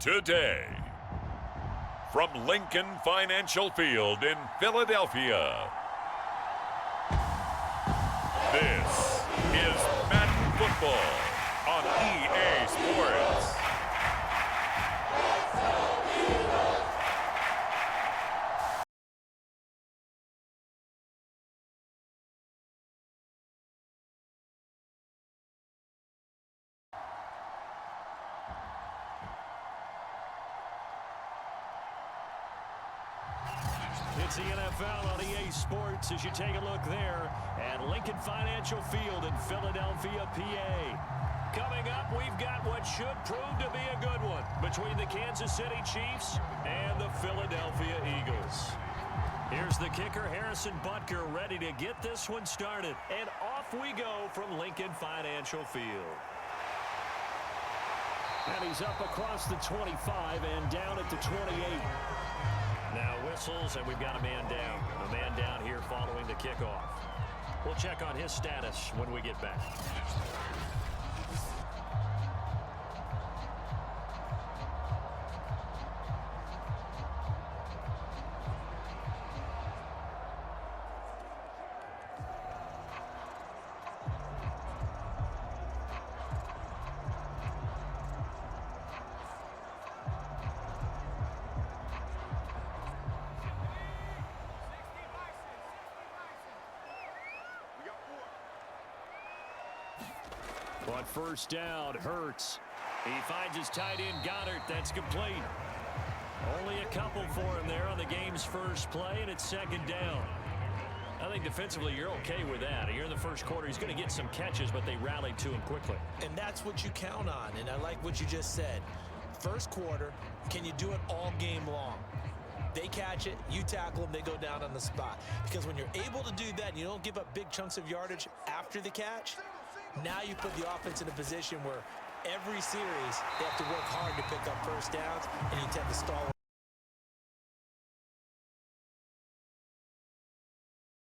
today. From Lincoln Financial Field in Philadelphia, this is Madden Football on EA Sports. It's the NFL on EA Sports as you take a look there at Lincoln Financial Field in Philadelphia, PA. Coming up, we've got what should prove to be a good one between the Kansas City Chiefs and the Philadelphia Eagles. Here's the kicker, Harrison Butker, ready to get this one started. And off we go from Lincoln Financial Field. And he's up across the 25 and down at the 28. Now whistles, and we've got a man down. A man down here following the kickoff. We'll check on his status when we get back. On first down, Hurts. He finds his tight end, Goddard. That's complete. Only a couple for him there on the game's first play, and it's second down. I think defensively you're okay with that. Here in the first quarter, he's going to get some catches, but they rallied to him quickly. And that's what you count on, and I like what you just said. First quarter, can you do it all game long? They catch it, you tackle them, they go down on the spot. Because when you're able to do that and you don't give up big chunks of yardage after the catch, now you put the offense in a position where every series they have to work hard to pick up first downs, and you tend to stall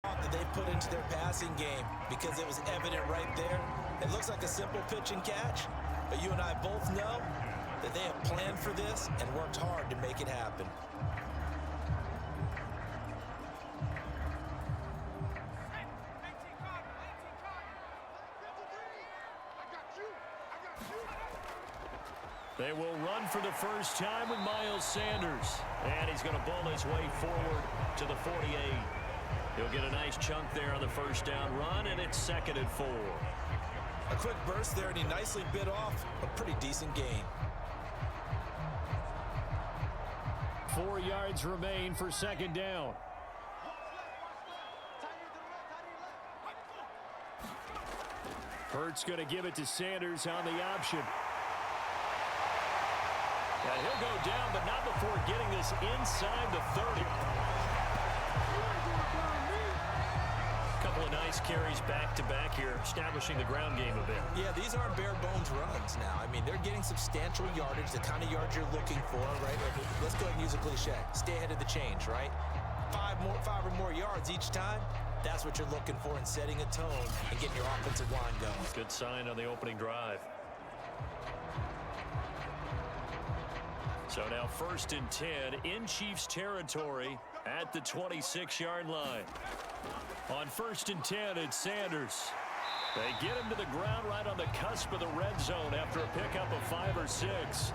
that they put into their passing game because it was evident right there. It looks like a simple pitch and catch, but you and I both know that they have planned for this and worked hard to make it happen. They will run for the first time with Miles Sanders. And he's going to bull his way forward to the 48. He'll get a nice chunk there on the first down run, and it's 2nd and 4. A quick burst there, and he nicely bit off a pretty decent gain. 4 yards remain for second down. Hurts going to give it to Sanders on the option. And he'll go down, but not before getting this inside the 30. A couple of nice carries back-to-back here, establishing the ground game a bit. Yeah, these aren't bare-bones runs now. I mean, they're getting substantial yardage, the kind of yards you're looking for, right? Let's go ahead and use a cliche. Stay ahead of the change, right? 5 or more yards each time. That's what you're looking for in setting a tone and getting your offensive line going. Good sign on the opening drive. So now 1st and 10 in Chiefs territory at the 26-yard line. On 1st and 10, it's Sanders. They get him to the ground right on the cusp of the red zone after a pickup of 5 or 6.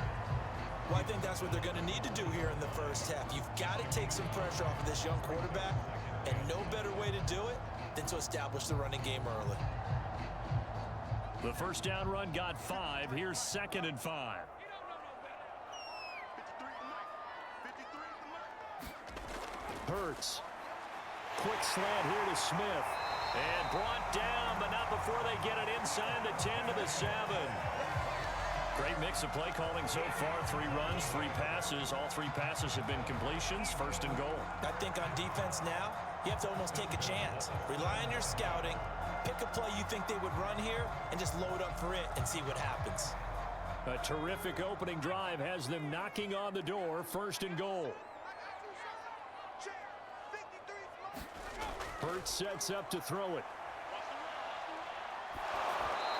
Well, I think that's what they're going to need to do here in the first half. You've got to take some pressure off of this young quarterback, and no better way to do it than to establish the running game early. The first down run got 5. Here's 2nd and 5. Hurts. Quick slant here to Smith. And brought down, but not before they get it inside the 10 to the 7. Great mix of play calling so far. 3 runs, 3 passes. All 3 passes have been completions. 1st and goal. I think on defense now, you have to almost take a chance. Rely on your scouting. Pick a play you think they would run here and just load up for it and see what happens. A terrific opening drive has them knocking on the door. 1st and goal. Hurts sets up to throw it.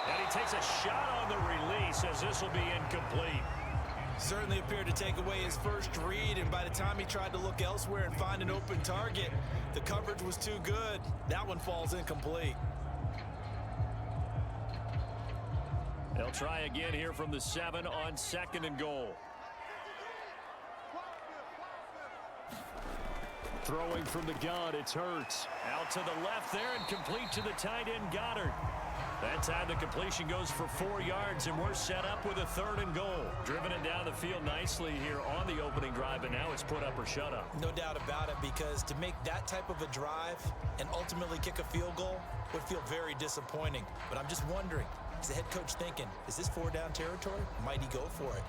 And he takes a shot on the release as this will be incomplete. Certainly appeared to take away his first read, and by the time he tried to look elsewhere and find an open target, the coverage was too good. That one falls incomplete. They'll try again here from the 7 on 2nd and goal. Throwing from the gun, it's Hurts. Out to the left there and complete to the tight end, Goddard. That time the completion goes for 4 yards, and we're set up with a 3rd and goal. Driven it down the field nicely here on the opening drive, and now it's put up or shut up. No doubt about it, because to make that type of a drive and ultimately kick a field goal would feel very disappointing. But I'm just wondering, is the head coach thinking, is this 4-down territory? Might he go for it?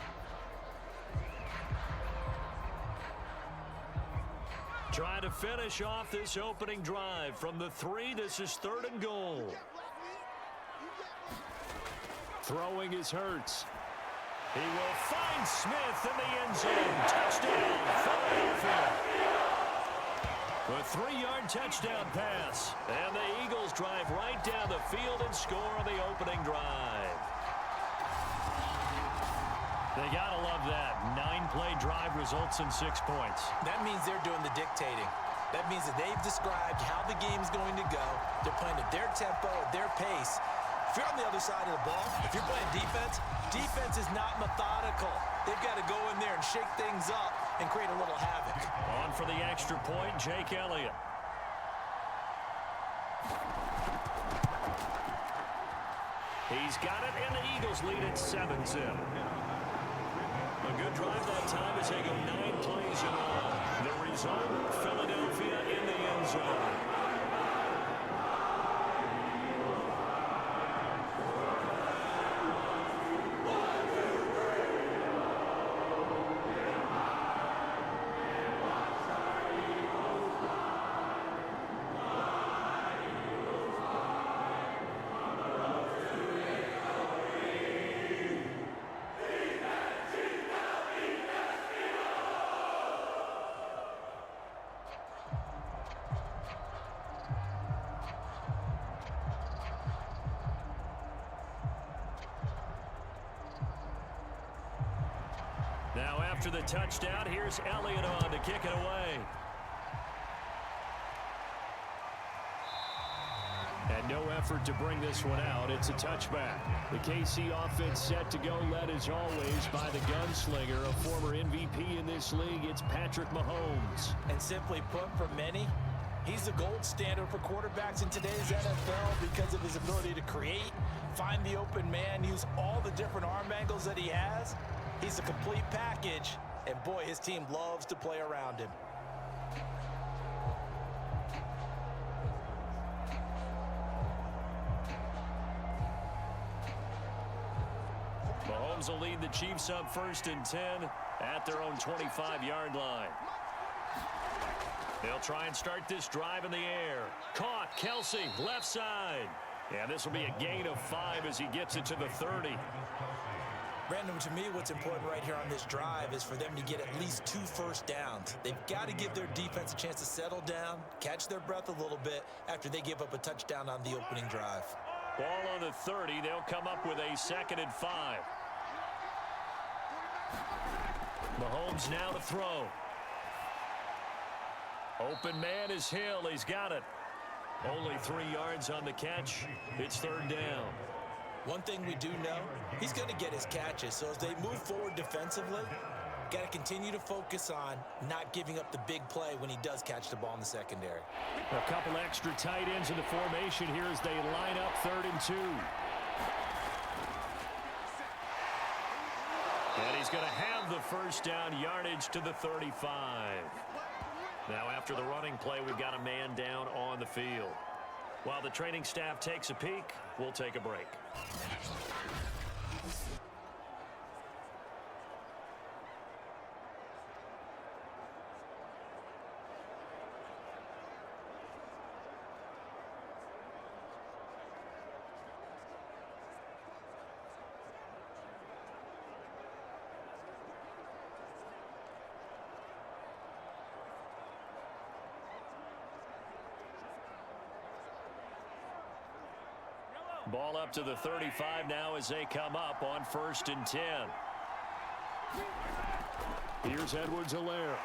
Trying to finish off this opening drive from the 3. This is 3rd and goal. Throwing is Hurts. He will find Smith in the end zone. Touchdown, Philadelphia. A 3-yard touchdown pass. And the Eagles drive right down the field and score on the opening drive. They gotta love that. 9-play drive results in 6 points. That means they're doing the dictating. That means that they've described how the game's going to go. They're playing at their tempo, at their pace. If you're on the other side of the ball, if you're playing defense, defense is not methodical. They've got to go in there and shake things up and create a little havoc. On for the extra point, Jake Elliott. He's got it, and the Eagles lead at 7-0. A good drive that time as they go 9 plays in all. The result, Philadelphia in the end zone. Now after the touchdown, here's Elliott on to kick it away. And no effort to bring this one out. It's a touchback. The KC offense set to go, led as always by the gunslinger, a former MVP in this league. It's Patrick Mahomes. And simply put, for many, he's the gold standard for quarterbacks in today's NFL because of his ability to create, find the open man, use all the different arm angles that he has. He's a complete package, and boy, his team loves to play around him. Mahomes will lead the Chiefs up 1st and 10 at their own 25-yard line. They'll try and start this drive in the air. Caught, Kelsey, left side. And this will be a gain of 5 as he gets it to the 30. Brandon, to me, what's important right here on this drive is for them to get at least 2 first downs. They've got to give their defense a chance to settle down, catch their breath a little bit after they give up a touchdown on the opening drive. Ball on the 30. They'll come up with a 2nd and 5. Mahomes now to throw. Open man is Hill. He's got it. Only 3 yards on the catch. It's 3rd down. One thing we do know, he's going to get his catches. So as they move forward defensively, got to continue to focus on not giving up the big play when he does catch the ball in the secondary. A couple extra tight ends in the formation here as they line up 3rd and 2. And he's going to have the first down, yardage to the 35. Now after the running play, we've got a man down on the field. While the training staff takes a peek, we'll take a break. Ball up to the 35 now as they come up on 1st and 10. Here's Edwards-Helaire.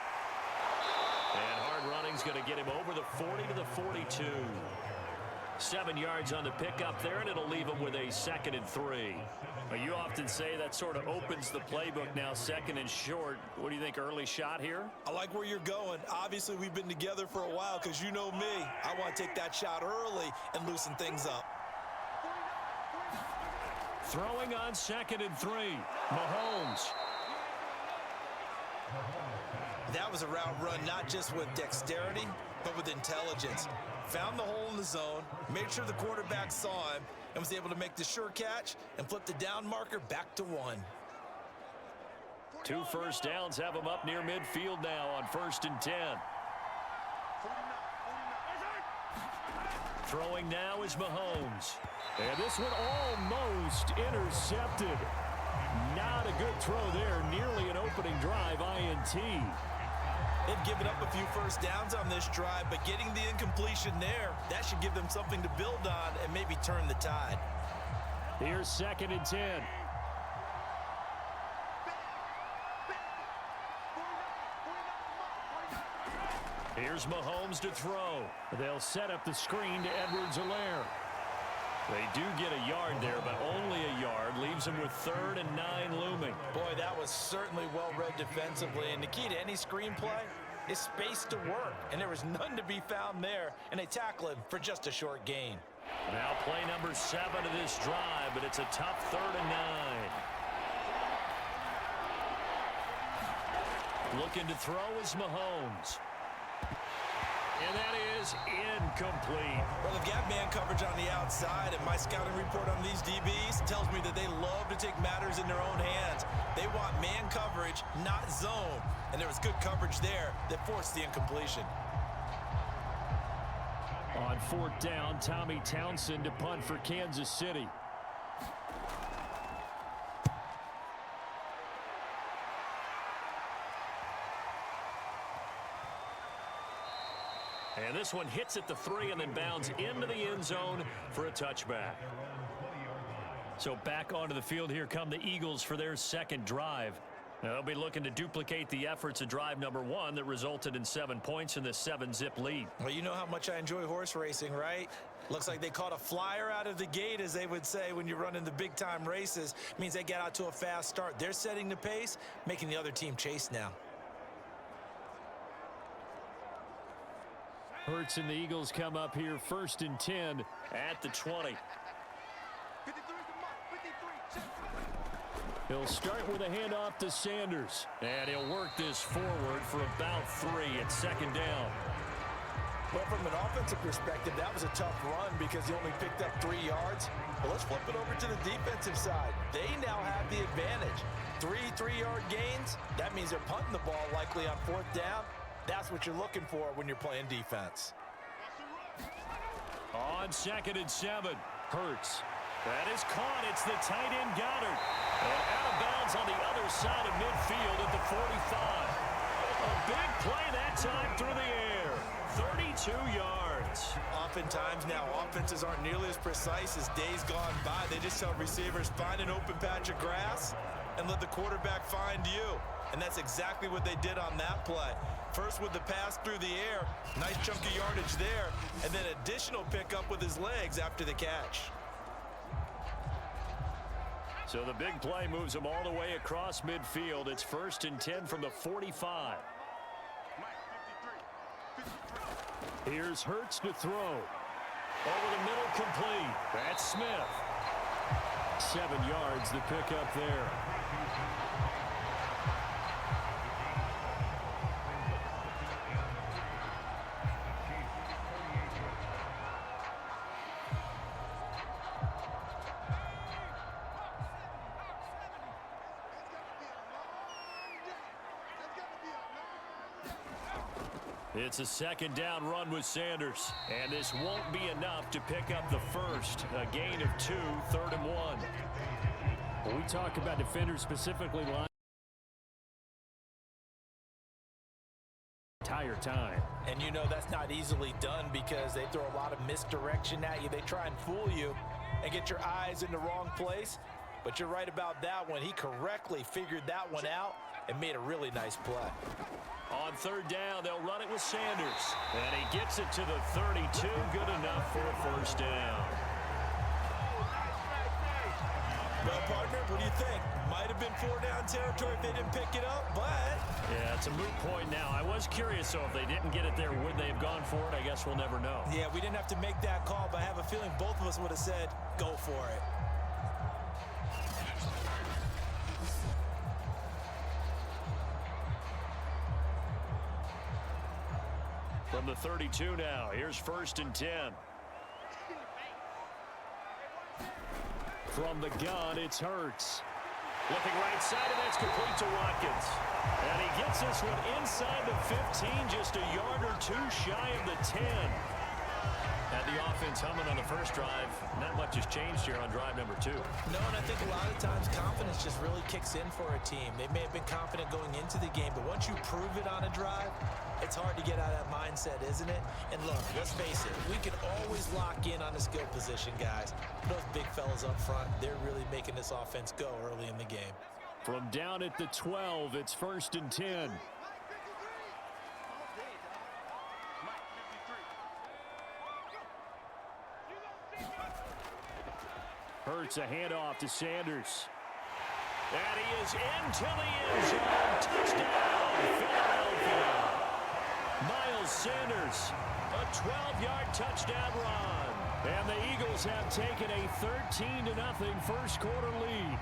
And hard running's going to get him over the 40 to the 42. 7 yards on the pickup there, and it'll leave him with a 2nd and 3. Well, you often say that sort of opens the playbook now, 2nd and short. What do you think, early shot here? I like where you're going. Obviously, we've been together for a while because you know me. I want to take that shot early and loosen things up. Throwing on 2nd and 3. Mahomes. That was a route run not just with dexterity, but with intelligence. Found the hole in the zone, made sure the quarterback saw him, and was able to make the sure catch and flip the down marker back to 1. 2 first downs have him up near midfield now on 1st and 10. Throwing now is Mahomes. And this one almost intercepted. Not a good throw there. Nearly an opening drive INT. They've given up a few first downs on this drive, but getting the incompletion there, that should give them something to build on and maybe turn the tide. Here's 2nd and 10. Here's Mahomes to throw. They'll set up the screen to Edwards-Helaire. They do get a yard there, but only a yard. Leaves them with 3rd and 9 looming. Boy, that was certainly well-read defensively. And the key to any screenplay is space to work. And there was none to be found there. And they tackle him for just a short gain. Now play number 7 of this drive, but it's a tough 3rd and 9. Looking to throw is Mahomes. And that is incomplete. Well, they've got man coverage on the outside, and my scouting report on these DBs tells me that they love to take matters in their own hands. They want man coverage, not zone. And there was good coverage there that forced the incompletion. On 4th down, Tommy Townsend to punt for Kansas City. And this one hits at the 3 and then bounds into the end zone for a touchback. So back onto the field here come the Eagles for their 2nd drive. Now they'll be looking to duplicate the efforts of drive number 1 that resulted in 7 points in the 7-zip lead. Well, you know how much I enjoy horse racing, right? Looks like they caught a flyer out of the gate, as they would say when you're running the big-time races. It means they get out to a fast start. They're setting the pace, making the other team chase now. Hurts and the Eagles come up here 1st and 10 at the 20. He'll start with a handoff to Sanders. And he'll work this forward for about 3 at 2nd down. Well, from an offensive perspective, that was a tough run because he only picked up 3 yards. But let's flip it over to the defensive side. They now have the advantage. 3 3-yard gains. That means they're punting the ball likely on 4th down. That's what you're looking for when you're playing defense. On 2nd and 7, Hurts. That is caught. It's the tight end Goddard. And out of bounds on the other side of midfield at the 45. A big play that time through the air. 32 yards. Oftentimes now, offenses aren't nearly as precise as days gone by. They just tell receivers, find an open patch of grass and let the quarterback find you. And that's exactly what they did on that play. First with the pass through the air, nice chunk of yardage there, and then additional pickup with his legs after the catch. So the big play moves them all the way across midfield. It's 1st and 10 from the 45. Here's Hurts to throw. Over the middle, complete. That's Smith. 7 yards, the pickup there. It's a 2nd down run with Sanders. And this won't be enough to pick up the first. A gain of 2, 3rd and 1. When we talk about defenders specifically, entire time. And you know that's not easily done because they throw a lot of misdirection at you. They try and fool you and get your eyes in the wrong place. But you're right about that one. He correctly figured that one out and made a really nice play. On third down, they'll run it with Sanders. And he gets it to the 32. Good enough for a first down. Well, partner, what do you think? Might have been 4-down territory if they didn't pick it up, but... Yeah, it's a moot point now. I was curious, so if they didn't get it there, would they have gone for it? I guess we'll never know. Yeah, we didn't have to make that call, but I have a feeling both of us would have said, go for it. From the 32 now, here's 1st and 10. From the gun, it's Hurts. Looking right side, and that's complete to Watkins. And he gets this one inside the 15, just a yard or two shy of the 10. Had the offense humming on the first drive. Not much has changed here on drive number 2. No, and I think a lot of times confidence just really kicks in for a team. They may have been confident going into the game, but once you prove it on a drive, it's hard to get out of that mindset, isn't it? And look, let's face it, we can always lock in on the skill position, guys. Those big fellas up front, they're really making this offense go early in the game. From down at the 12, it's 1st and 10. Hurts a handoff to Sanders. And he is into the end zone. Touchdown, Philadelphia. Miles Sanders, a 12-yard touchdown run. And the Eagles have taken a 13-0 first quarter lead.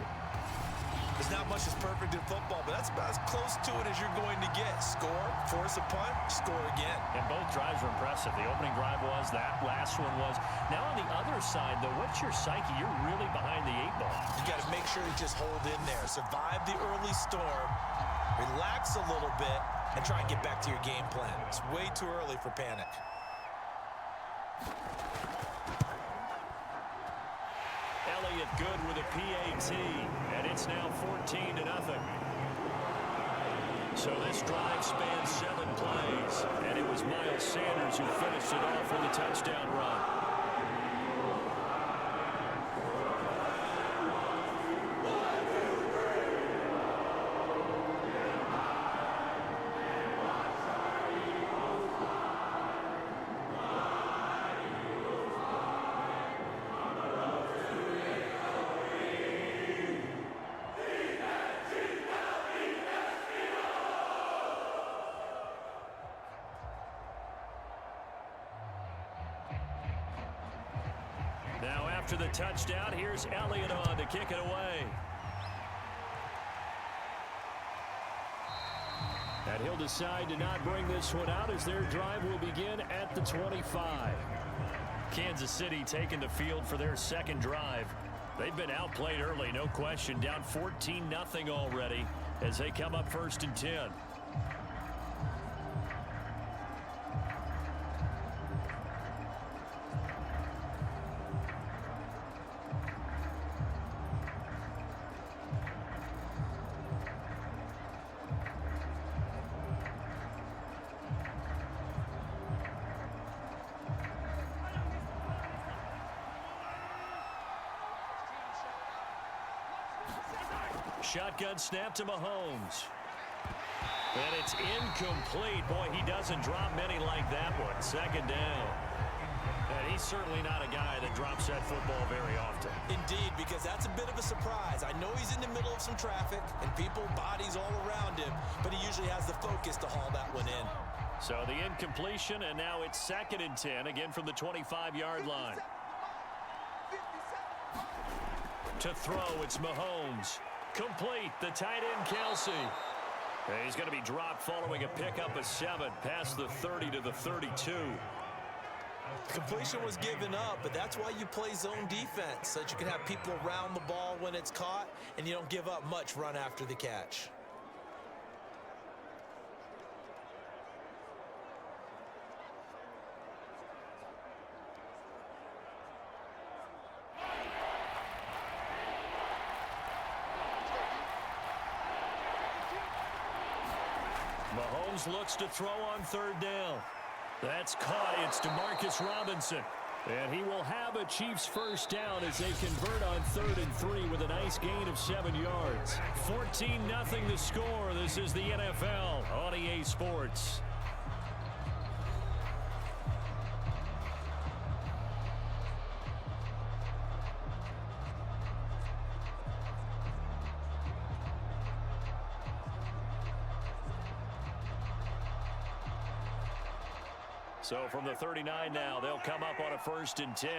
There's not much that's perfect in football, but that's about as close to it as you're going to get. Score, force a punt, score again. And both drives were impressive. The opening drive was, that last one was. Now on the other side, though, what's your psyche? You're really behind the 8 ball. You got to make sure you just hold in there. Survive the early storm, relax a little bit, and try and get back to your game plan. It's way too early for panic. Elliott good with a PAT, and it's now 14-0. So this drive spans 7 plays, and it was Miles Sanders who finished it off with a touchdown run. Now after the touchdown, here's Elliott on to kick it away. And he'll decide to not bring this one out as their drive will begin at the 25. Kansas City taking the field for their second drive. They've been outplayed early, no question. Down 14-0 already as they come up 1st and 10. Shotgun snap to Mahomes. And it's incomplete. Boy, he doesn't drop many like that one. 2nd down. And he's certainly not a guy that drops that football very often. Indeed, because that's a bit of a surprise. I know he's in the middle of some traffic and people, bodies all around him, but he usually has the focus to haul that one in. So the incompletion, and now it's 2nd and 10, again from the 25-yard line. To throw, it's Mahomes. Complete, the tight end, Kelsey. And he's going to be dropped following a pickup of 7 past the 30 to the 32. Completion was given up, but that's why you play zone defense, so that you can have people around the ball when it's caught, and you don't give up much run after the catch. Mahomes looks to throw on 3rd down. That's caught. It's Demarcus Robinson. And he will have a Chiefs first down as they convert on 3rd and 3 with a nice gain of 7 yards. 14-0 the score. This is the NFL on EA Sports. So from the 39 now, they'll come up on a 1st and 10.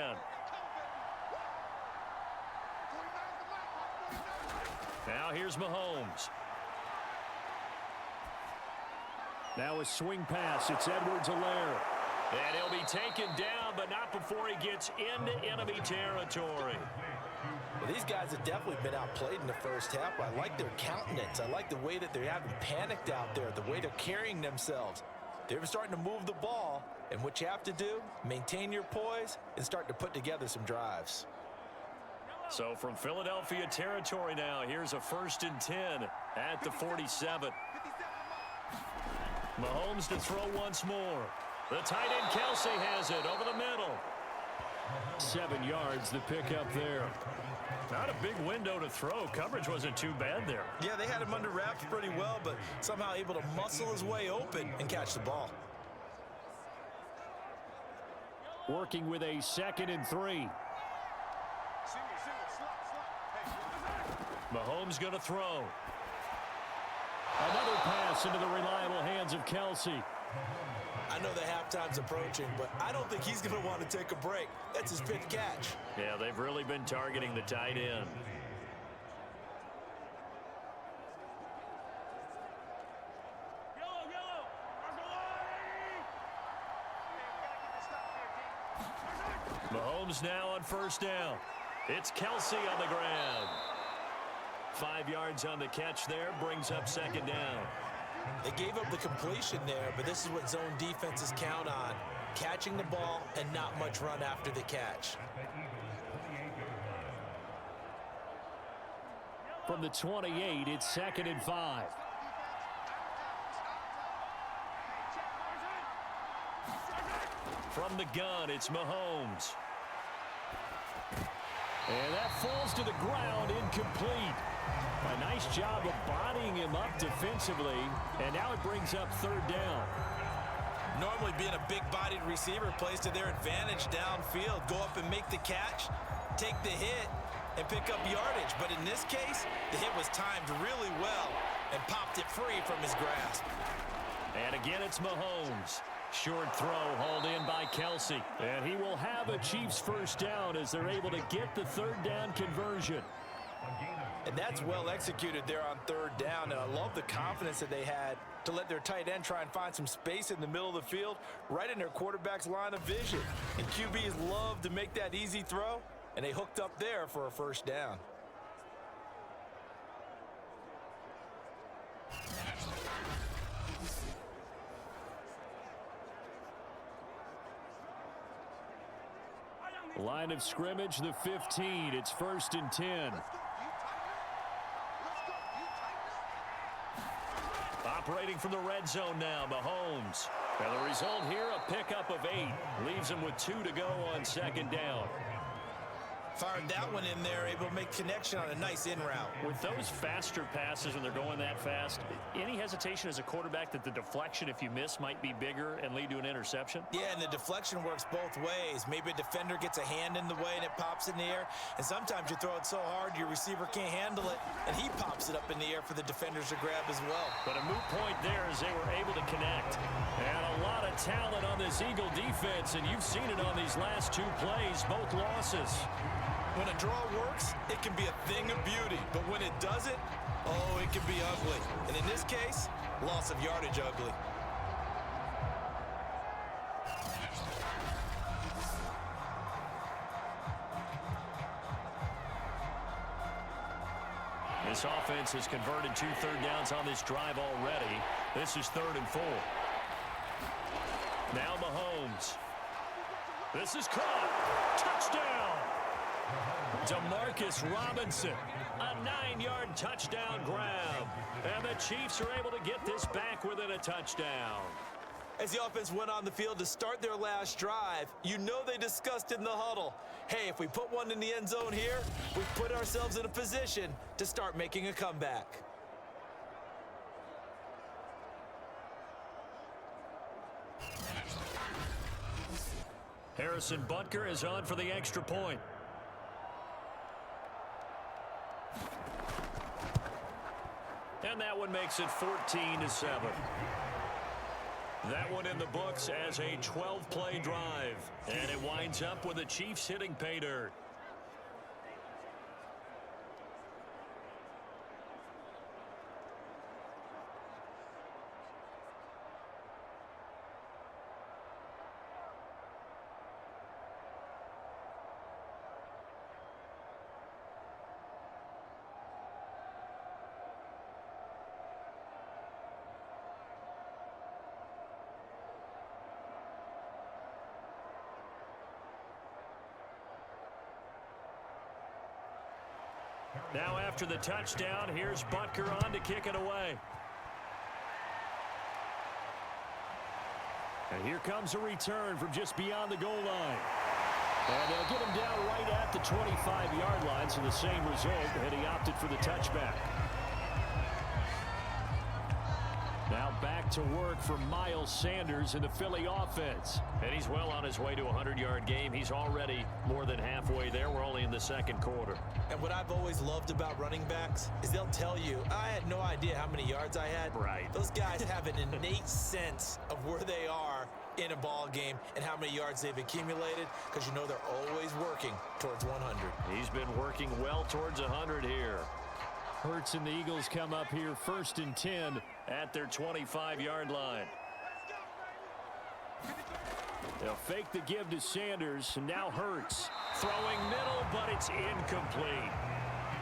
Now here's Mahomes. Now a swing pass. It's Edwards-Helaire. And he'll be taken down, but not before he gets into enemy territory. Well, these guys have definitely been outplayed in the first half. I like their countenance. I like the way that they haven't panicked out there, the way they're carrying themselves. They're starting to move the ball, and what you have to do, maintain your poise and start to put together some drives. So from Philadelphia territory now, here's a 1st and 10 at the 47. Mahomes to throw once more. The tight end Kelsey has it over the middle. 7 yards the pickup there. Not a big window to throw. Coverage wasn't too bad there. Yeah, they had him under wraps pretty well, but somehow able to muscle his way open and catch the ball. Working with a 2nd and 3. Mahomes going to throw. Another pass into the reliable hands of Kelsey. I know the halftime's approaching, but I don't think he's going to want to take a break. That's his 5th catch. Yeah, they've really been targeting the tight end. Mahomes now on 1st down. It's Kelsey on the ground. 5 yards on the catch there, brings up 2nd down. They gave up the completion there, but this is what zone defenses count on. Catching the ball and not much run after the catch. From the 28, it's 2nd and 5. From the gun, it's Mahomes. And that falls to the ground, incomplete. A nice job of bodying him up defensively, and now it brings up 3rd down. Normally being a big-bodied receiver plays to their advantage downfield. Go up and make the catch, take the hit, and pick up yardage. But in this case, the hit was timed really well and popped it free from his grasp. And again, it's Mahomes. Short throw hauled in by Kelsey. And he will have a Chiefs first down as they're able to get the 3rd down conversion. And that's well executed there on 3rd down. And I love the confidence that they had to let their tight end try and find some space in the middle of the field, right in their quarterback's line of vision. And QBs love to make that easy throw, and they hooked up there for a 1st down. Line of scrimmage, the 15. It's 1st and 10. Operating from the red zone now, Mahomes. And the result here, a pickup of 8. Leaves him with 2 to go on 2nd down. Fired that one in there, able to make connection on a nice in route. With those faster passes when they're going that fast, any hesitation as a quarterback that the deflection, if you miss, might be bigger and lead to an interception? Yeah, and the deflection works both ways. Maybe a defender gets a hand in the way and it pops in the air. And sometimes you throw it so hard your receiver can't handle it, and he pops it up in the air for the defenders to grab as well. But a moot point there as they were able to connect. And a lot of talent on this Eagle defense, and you've seen it on these last 2 plays, both losses. When a draw works, it can be a thing of beauty. But when it doesn't, oh, it can be ugly. And in this case, loss of yardage ugly. This offense has converted 2 third downs on this drive already. This is 3rd and 4. Now Mahomes. This is caught. Touchdown. Demarcus Robinson, a 9-yard touchdown grab. And the Chiefs are able to get this back within a touchdown. As the offense went on the field to start their last drive, you know they discussed in the huddle, hey, if we put one in the end zone here, we put ourselves in a position to start making a comeback. Harrison Butker is on for the extra point. And that one makes it 14-7. That one in the books as a 12-play drive. And it winds up with the Chiefs hitting pay dirt. Now after the touchdown, here's Butker on to kick it away. And here comes a return from just beyond the goal line. And they'll get him down right at the 25-yard line, so the same result, and he opted for the touchback. Now back to work for Miles Sanders in the Philly offense. And he's well on his way to a 100-yard game. He's already more than halfway there. We're only in the second quarter. And what I've always loved about running backs is they'll tell you, I had no idea how many yards I had. Right. Those guys have an innate sense of where they are in a ball game and how many yards they've accumulated, because you know they're always working towards 100. He's been working well towards 100 here. Hurts and the Eagles come up here 1st and 10 at their 25-yard line. They'll fake the give to Sanders, and now Hurts. Throwing middle, but it's incomplete.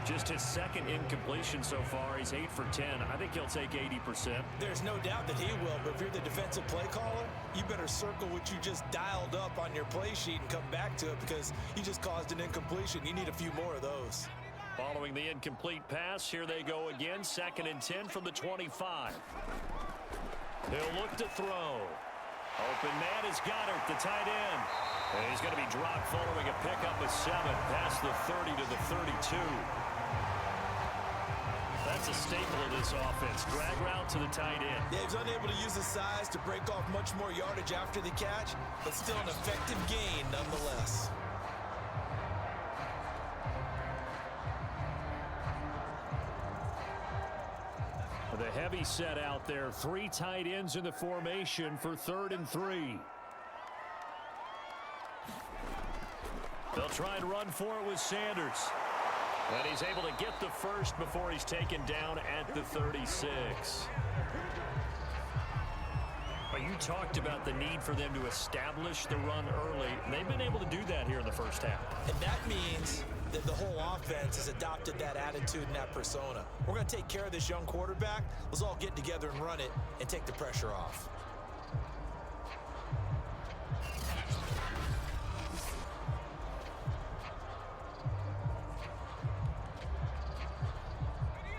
Just his second incompletion so far. He's 8 for 10. I think he'll take 80%. There's no doubt that he will, but if you're the defensive play caller, you better circle what you just dialed up on your play sheet and come back to it, because you just caused an incompletion. You need a few more of those. Following the incomplete pass, here they go again. 2nd and 10 from the 25. He'll look to throw. Open man is Goddard, the tight end. And he's going to be dropped following a pickup of 7 past the 30 to the 32. That's a staple of this offense. Drag route to the tight end. Yeah, he's unable to use his size to break off much more yardage after the catch, but still an effective gain nonetheless. The heavy set out there. 3 tight ends in the formation for 3rd and 3. They'll try and run for it with Sanders. And he's able to get the first before he's taken down at the 36. But you talked about the need for them to establish the run early. They've been able to do that here in the first half. And that means that the whole offense has adopted that attitude and that persona. We're going to take care of this young quarterback. Let's all get together and run it and take the pressure off.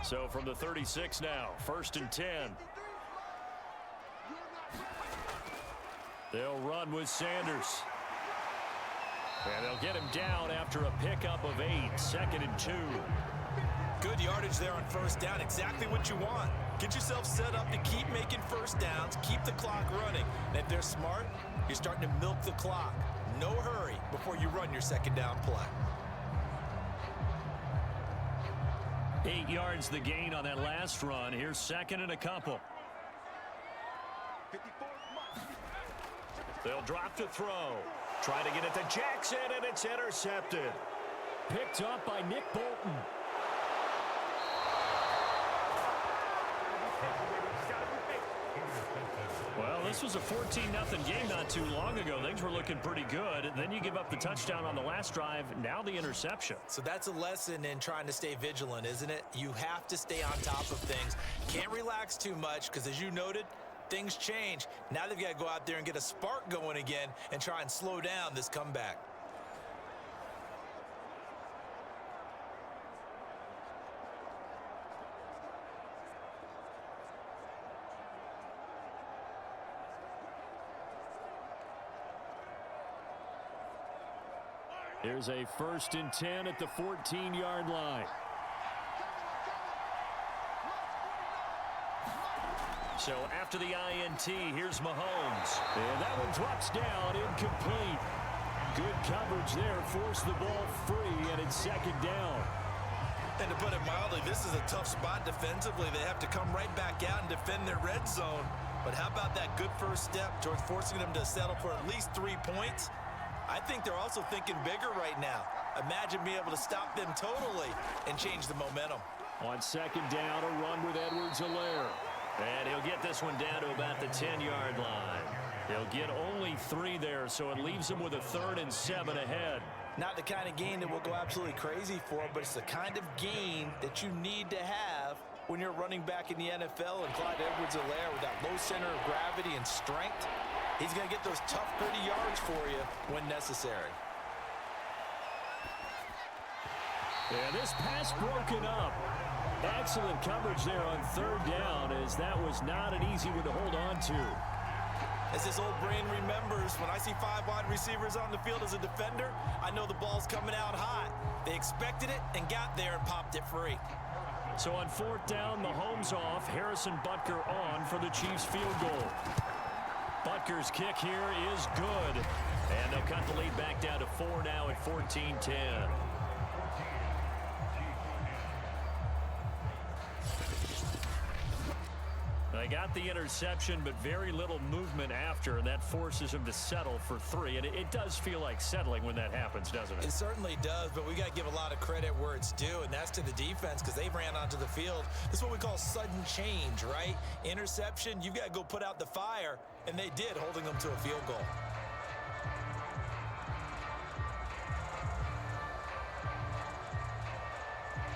So from the 36 now, 1st and 10. They'll run with Sanders. And they'll get him down after a pickup of 8, 2nd and 2. Good yardage there on 1st down. Exactly what you want. Get yourself set up to keep making 1st downs, keep the clock running. And if they're smart, you're starting to milk the clock. No hurry before you run your 2nd down play. 8 yards the gain on that last run. Here's 2nd and a couple. They'll drop to throw. Try to get it to Jackson, and it's intercepted. Picked up by Nick Bolton. Well, this was a 14-0 game not too long ago. Things were looking pretty good. And then you give up the touchdown on the last drive. Now the interception. So that's a lesson in trying to stay vigilant, isn't it? You have to stay on top of things. Can't relax too much, because as you noted, things change. Now they've got to go out there and get a spark going again and try and slow down this comeback. Here's a 1st and 10 at the 14-yard line. So after the INT, here's Mahomes. And that one drops down, incomplete. Good coverage there, forced the ball free, and it's 2nd down. And to put it mildly, this is a tough spot defensively. They have to come right back out and defend their red zone. But how about that good first step towards forcing them to settle for at least 3 points? I think they're also thinking bigger right now. Imagine being able to stop them totally and change the momentum. On 2nd down, a run with Edwards-Helaire. And he'll get this one down to about the 10-yard line. He'll get only 3 there, so it leaves him with a 3rd and 7 ahead. Not the kind of gain that we'll go absolutely crazy for, but it's the kind of gain that you need to have when you're running back in the NFL. And Clyde Edwards-Helaire, with that low center of gravity and strength, he's going to get those tough, gritty yards for you when necessary. And this pass broken up. Excellent coverage there on 3rd down, as that was not an easy one to hold on to. As this old brain remembers, when I see 5 wide receivers on the field as a defender, I know the ball's coming out hot. They expected it and got there and popped it free. So on 4th down, Mahomes off, Harrison Butker on for the Chiefs field goal. Butker's kick here is good. And they'll cut the lead back down to 4 now at 14-10. They got the interception, but very little movement after, and that forces him to settle for 3. And it does feel like settling when that happens, doesn't it? It certainly does, but we got to give a lot of credit where it's due, and that's to the defense, because they ran onto the field. This is what we call sudden change, right? Interception, you've got to go put out the fire, and they did, holding them to a field goal.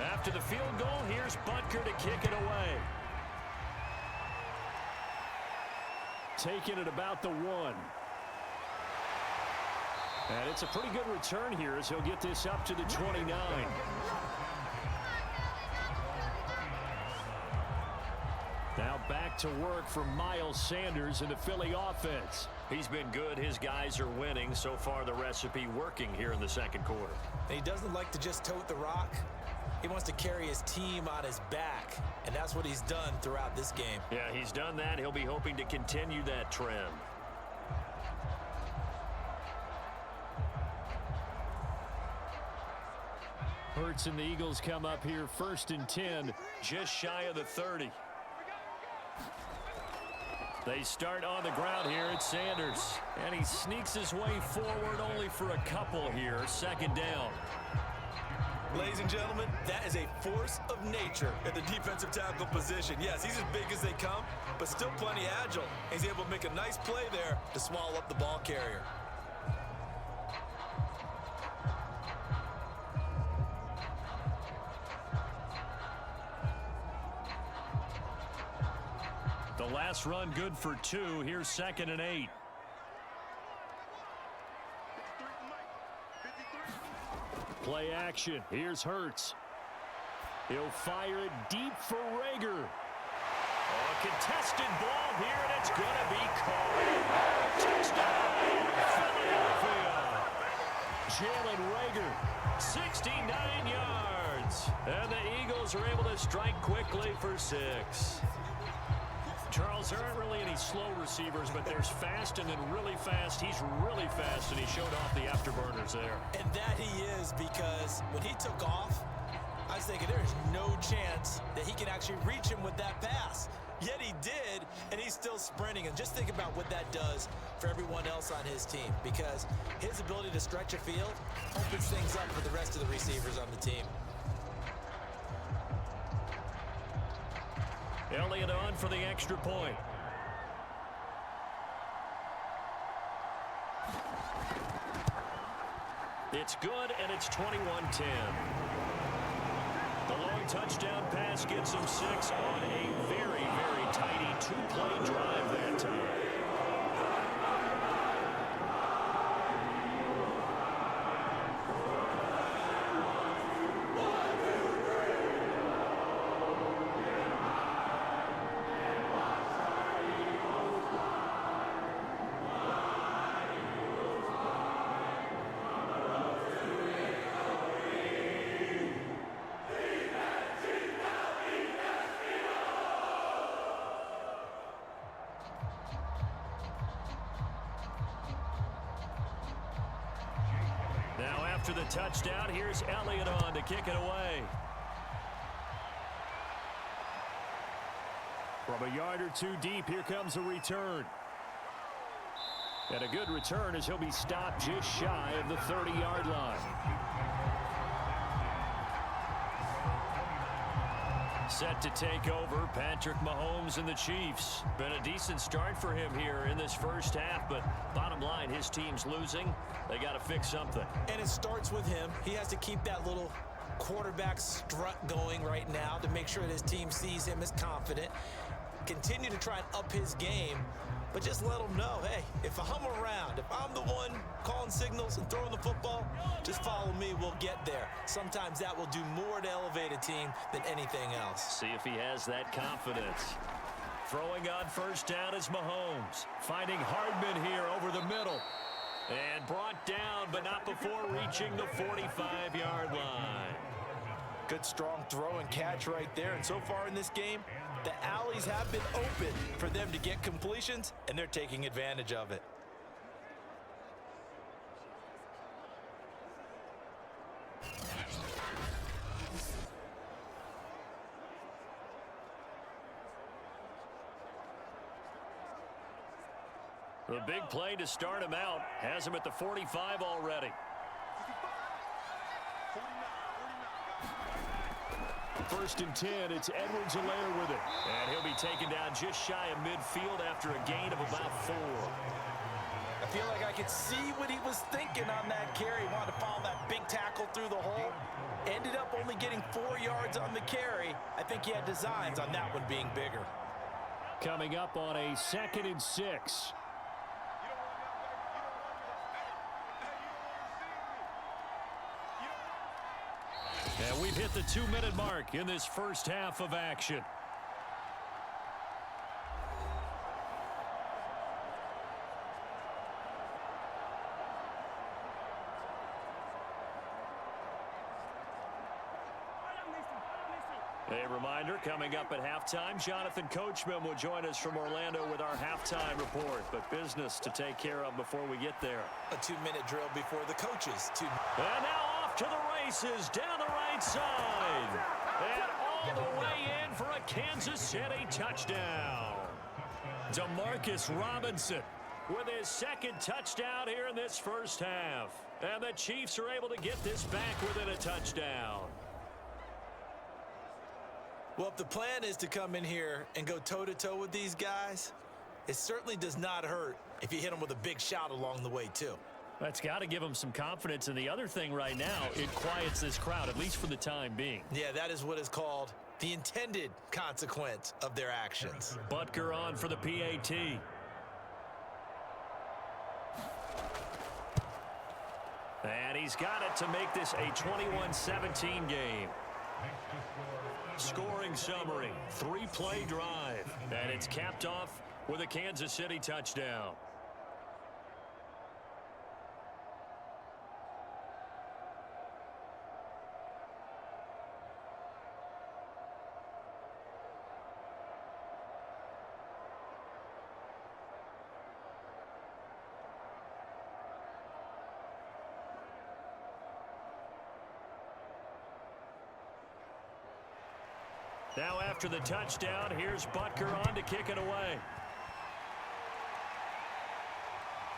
After the field goal, here's Butker to kick it away. Taking it about the 1. And it's a pretty good return here as he'll get this up to the 29. Now back to work for Miles Sanders in the Philly offense. He's been good. His guys are winning. So far, the recipe working here in the 2nd quarter. And he doesn't like to just tote the rock. He wants to carry his team on his back, and that's what he's done throughout this game. Yeah, he's done that. He'll be hoping to continue that trend. Hurts and the Eagles come up here 1st and 10, just shy of the 30. They start on the ground here at Sanders, and he sneaks his way forward only for a couple here. 2nd down. Ladies and gentlemen, that is a force of nature at the defensive tackle position. Yes, he's as big as they come, but still plenty agile. He's able to make a nice play there to swallow up the ball carrier. The last run good for 2. Here's 2nd and 8. Play action. Here's Hurts. He'll fire it deep for Rager. Oh, a contested ball here, and it's going to be caught. Touchdown, Philadelphia. Jalen Rager, 69 yards. And the Eagles are able to strike quickly for 6. Charles, there aren't really any slow receivers, but there's fast and then really fast. He's really fast, and he showed off the afterburners there. And that he is, because when he took off, I was thinking there's no chance that he can actually reach him with that pass. Yet he did, and he's still sprinting. And just think about what that does for everyone else on his team, because his ability to stretch a field opens things up for the rest of the receivers on the team. Elliott on for the extra point. It's good, and it's 21-10. The long touchdown pass gets him 6 on a very, very tidy 2-play drive that time. after the touchdown, here's Elliott on to kick it away. From a yard or two deep, here comes a return. And a good return as he'll be stopped just shy of the 30-yard line. Set to take over, Patrick Mahomes and the Chiefs. Been a decent start for him here in this first half, but bottom line, his team's losing. They got to fix something. And it starts with him. He has to keep that little quarterback strut going right now to make sure that his team sees him as confident. Continue to try and up his game, but just let him know, hey, if I'm around, if I'm the one calling signals and throwing the football, just follow me, we'll get there. Sometimes that will do more to elevate a team than anything else. See if he has that confidence. Throwing on first down is Mahomes. Finding Hardman here over the middle. And brought down, but not before reaching the 45-yard line. Good strong throw and catch right there. And so far in this game, the alleys have been open for them to get completions, and they're taking advantage of it. The big play to start him out has him at the 45 already. First and 10, it's Edwards-Helaire with it. And he'll be taken down just shy of midfield after a gain of about 4. I feel like I could see what he was thinking on that carry. He wanted to follow that big tackle through the hole. Ended up only getting 4 yards on the carry. I think he had designs on that one being bigger. Coming up on a 2nd and 6. And we've hit the 2-minute mark in this first half of action. A reminder, coming up at halftime, Jonathan Coachman will join us from Orlando with our halftime report. But business to take care of before we get there. A 2-minute drill before the coaches. And now off to the races down the right side. And all the way in for a Kansas City touchdown. Demarcus Robinson with his 2nd touchdown here in this first half. And the Chiefs are able to get this back within a touchdown. Well, if the plan is to come in here and go toe-to-toe with these guys, it certainly does not hurt if you hit them with a big shot along the way, too. That's got to give them some confidence. And the other thing right now, it quiets this crowd, at least for the time being. Yeah, that is what is called the intended consequence of their actions. Butker on for the PAT. And he's got it to make this a 21-17 game. Scoring summary, 3-play drive. And it's capped off with a Kansas City touchdown. Now after the touchdown, here's Butker on to kick it away.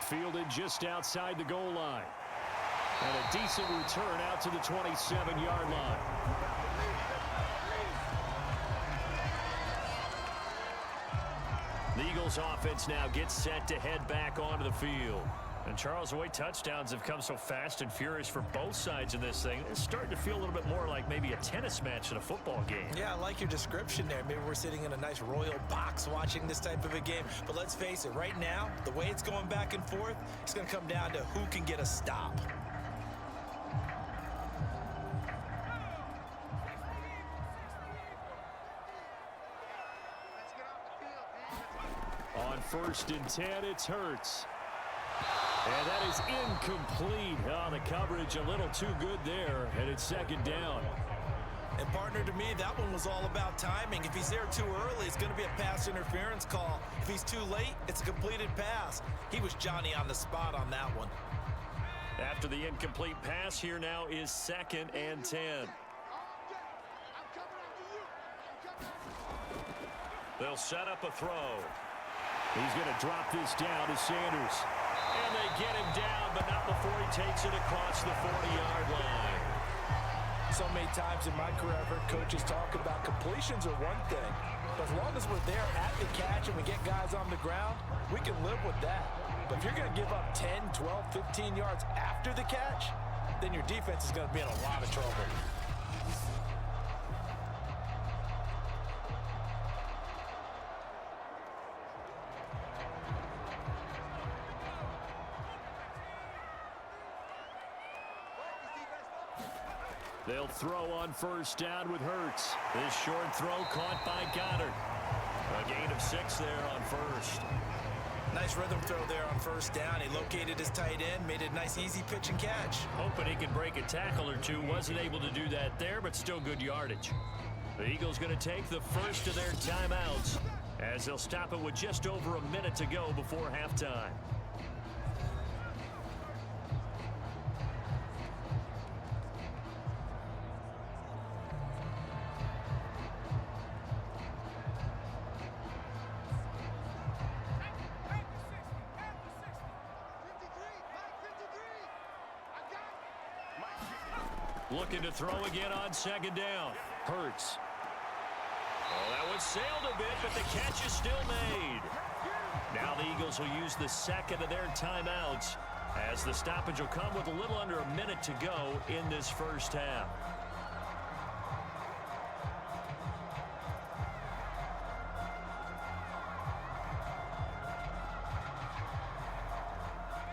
Fielded just outside the goal line. And a decent return out to the 27-yard line. The Eagles offense now gets set to head back onto the field. And Charles, the way touchdowns have come so fast and furious for both sides of this thing, it's starting to feel a little bit more like maybe a tennis match in a football game. Yeah, I like your description there. Maybe we're sitting in a nice royal box watching this type of a game. But let's face it, right now, the way it's going back and forth, it's going to come down to who can get a stop. On 1st and 10, it's Hurts. And that is incomplete. Oh, the coverage a little too good there, and it's 2nd down. And partner, to me, that one was all about timing. If he's there too early, it's going to be a pass interference call. If he's too late, it's a completed pass. He was Johnny on the spot on that one. After the incomplete pass, here now is 2nd and 10. They'll set up a throw. He's going to drop this down to Sanders. And they get him down, but not before he takes it across the 40-yard line. So many times in my career, I've heard coaches talk about completions are one thing. But as long as we're there at the catch and we get guys on the ground, we can live with that. But if you're going to give up 10, 12, 15 yards after the catch, then your defense is going to be in a lot of trouble. They'll throw on 1st down with Hurts. This short throw caught by Goddard. A gain of 6 there on 1st. Nice rhythm throw there on 1st down. He located his tight end, made a nice easy pitch and catch. Hoping he could break a tackle or two. Wasn't able to do that there, but still good yardage. The Eagles going to take the first of their timeouts as they'll stop it with just over a minute to go before halftime. Looking to throw again on 2nd down. Hurts. Oh, that one sailed a bit, but the catch is still made. Now the Eagles will use the 2nd of their timeouts as the stoppage will come with a little under a minute to go in this first half.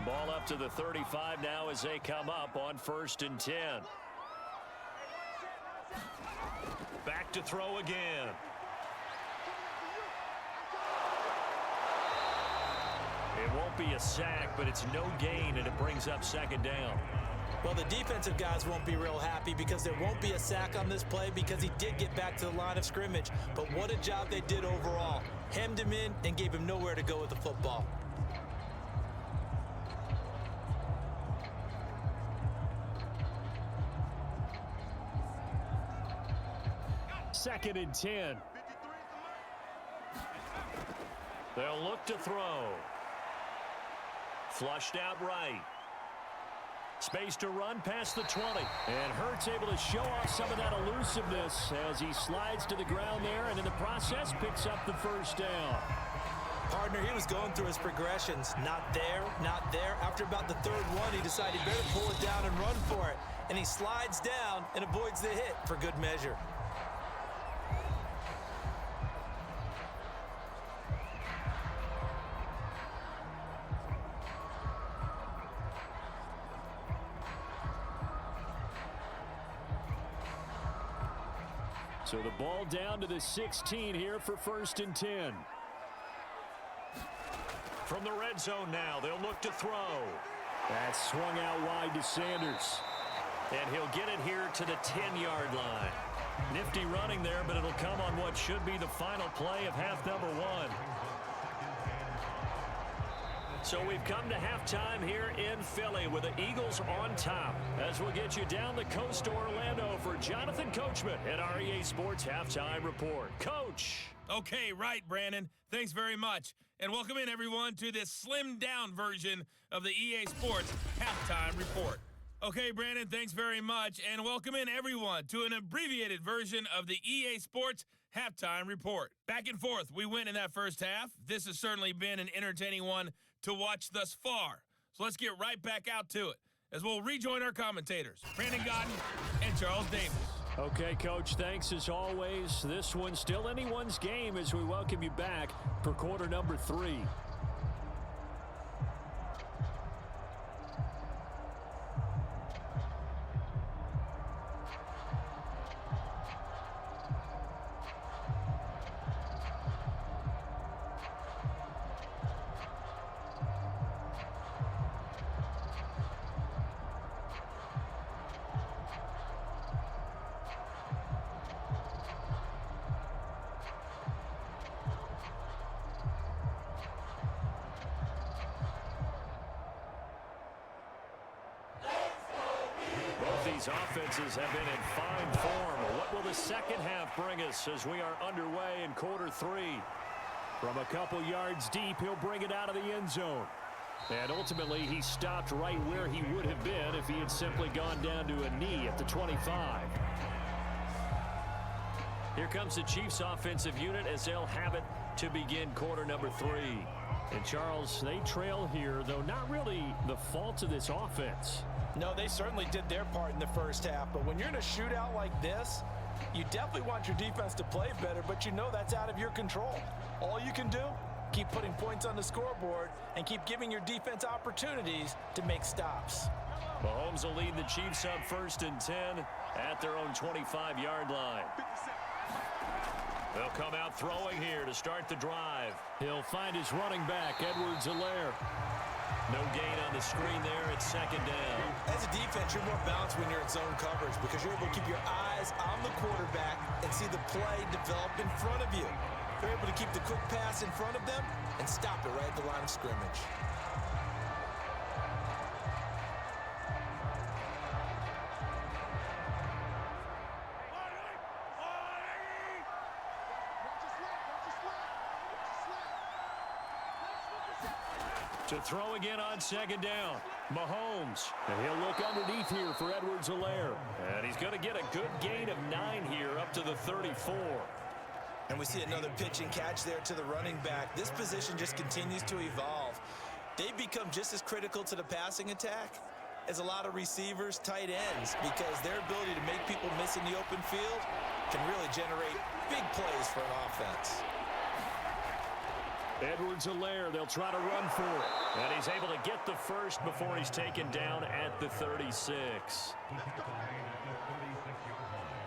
Ball up to the 35 now as they come up on 1st and 10. Back to throw again. It won't be a sack, but it's no gain, and it brings up 2nd down. Well, the defensive guys won't be real happy because there won't be a sack on this play because he did get back to the line of scrimmage. But what a job they did overall. Hemmed him in and gave him nowhere to go with the football. Second and 10. They'll look to throw. Flushed out right. Space to run past the 20. And Hurts able to show off some of that elusiveness as he slides to the ground there and in the process picks up the 1st down. Partner, he was going through his progressions. Not there, not there. After about the 3rd one, he decided he better pull it down and run for it. And he slides down and avoids the hit for good measure. So the ball down to the 16 here for 1st and 10. From the red zone now, they'll look to throw. That's swung out wide to Sanders. And he'll get it here to the 10-yard line. Nifty running there, but it'll come on what should be the final play of half number 1. So we've come to halftime here in Philly with the Eagles on top. As we'll get you down the coast to Orlando for Jonathan Coachman at our EA Sports Halftime Report. Coach. Okay, right, Brandon. Thanks very much. And welcome in, everyone, to this slimmed-down version of the EA Sports Halftime Report. Okay, Brandon, thanks very much. And welcome in, everyone, to an abbreviated version of the EA Sports Halftime Report. Back and forth, we went in that first half. This has certainly been an entertaining one to watch thus far. So let's get right back out to it as we'll rejoin our commentators, Brandon Godden and Charles Davis. Okay, Coach, thanks as always. This one's still anyone's game as we welcome you back for quarter number 3. These offenses have been in fine form. What will the second half bring us as we are underway in quarter 3? From a couple yards deep, he'll bring it out of the end zone. And ultimately, he stopped right where he would have been if he had simply gone down to a knee at the 25. Here comes the Chiefs offensive unit as they'll have it to begin quarter number 3. And Charles, they trail here, though not really the fault of this offense. No, they certainly did their part in the first half, but when you're in a shootout like this, you definitely want your defense to play better, but you know that's out of your control. All you can do, keep putting points on the scoreboard and keep giving your defense opportunities to make stops. Mahomes will lead the Chiefs up 1st and 10 at their own 25-yard line. They'll come out throwing here to start the drive. He'll find his running back, Edwards-Helaire. No gain on the screen there. It's 2nd down. As a defense, you're more balanced when you're in zone coverage because you're able to keep your eyes on the quarterback and see the play develop in front of you. You're able to keep the quick pass in front of them and stop it right at the line of scrimmage. To throw again on 2nd down. Mahomes. And he'll look underneath here for Edwards-Helaire. And he's going to get a good gain of 9 here up to the 34. And we see another pitch and catch there to the running back. This position just continues to evolve. They've become just as critical to the passing attack as a lot of receivers, tight ends, because their ability to make people miss in the open field can really generate big plays for an offense. Edwards-Helaire, they'll try to run for it. And he's able to get the first before he's taken down at the 36.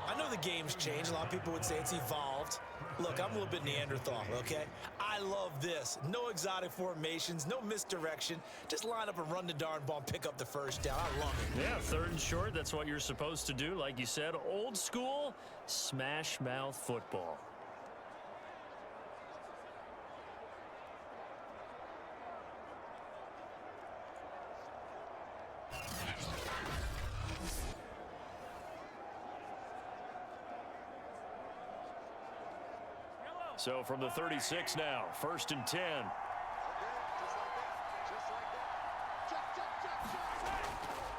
I know the game's changed. A lot of people would say it's evolved. Look, I'm a little bit Neanderthal, okay? I love this. No exotic formations, no misdirection. Just line up and run the darn ball and pick up the first down. I love it. Yeah, 3rd and short, that's what you're supposed to do. Like you said, old school, smash mouth football. So from the 36 now, 1st and 10.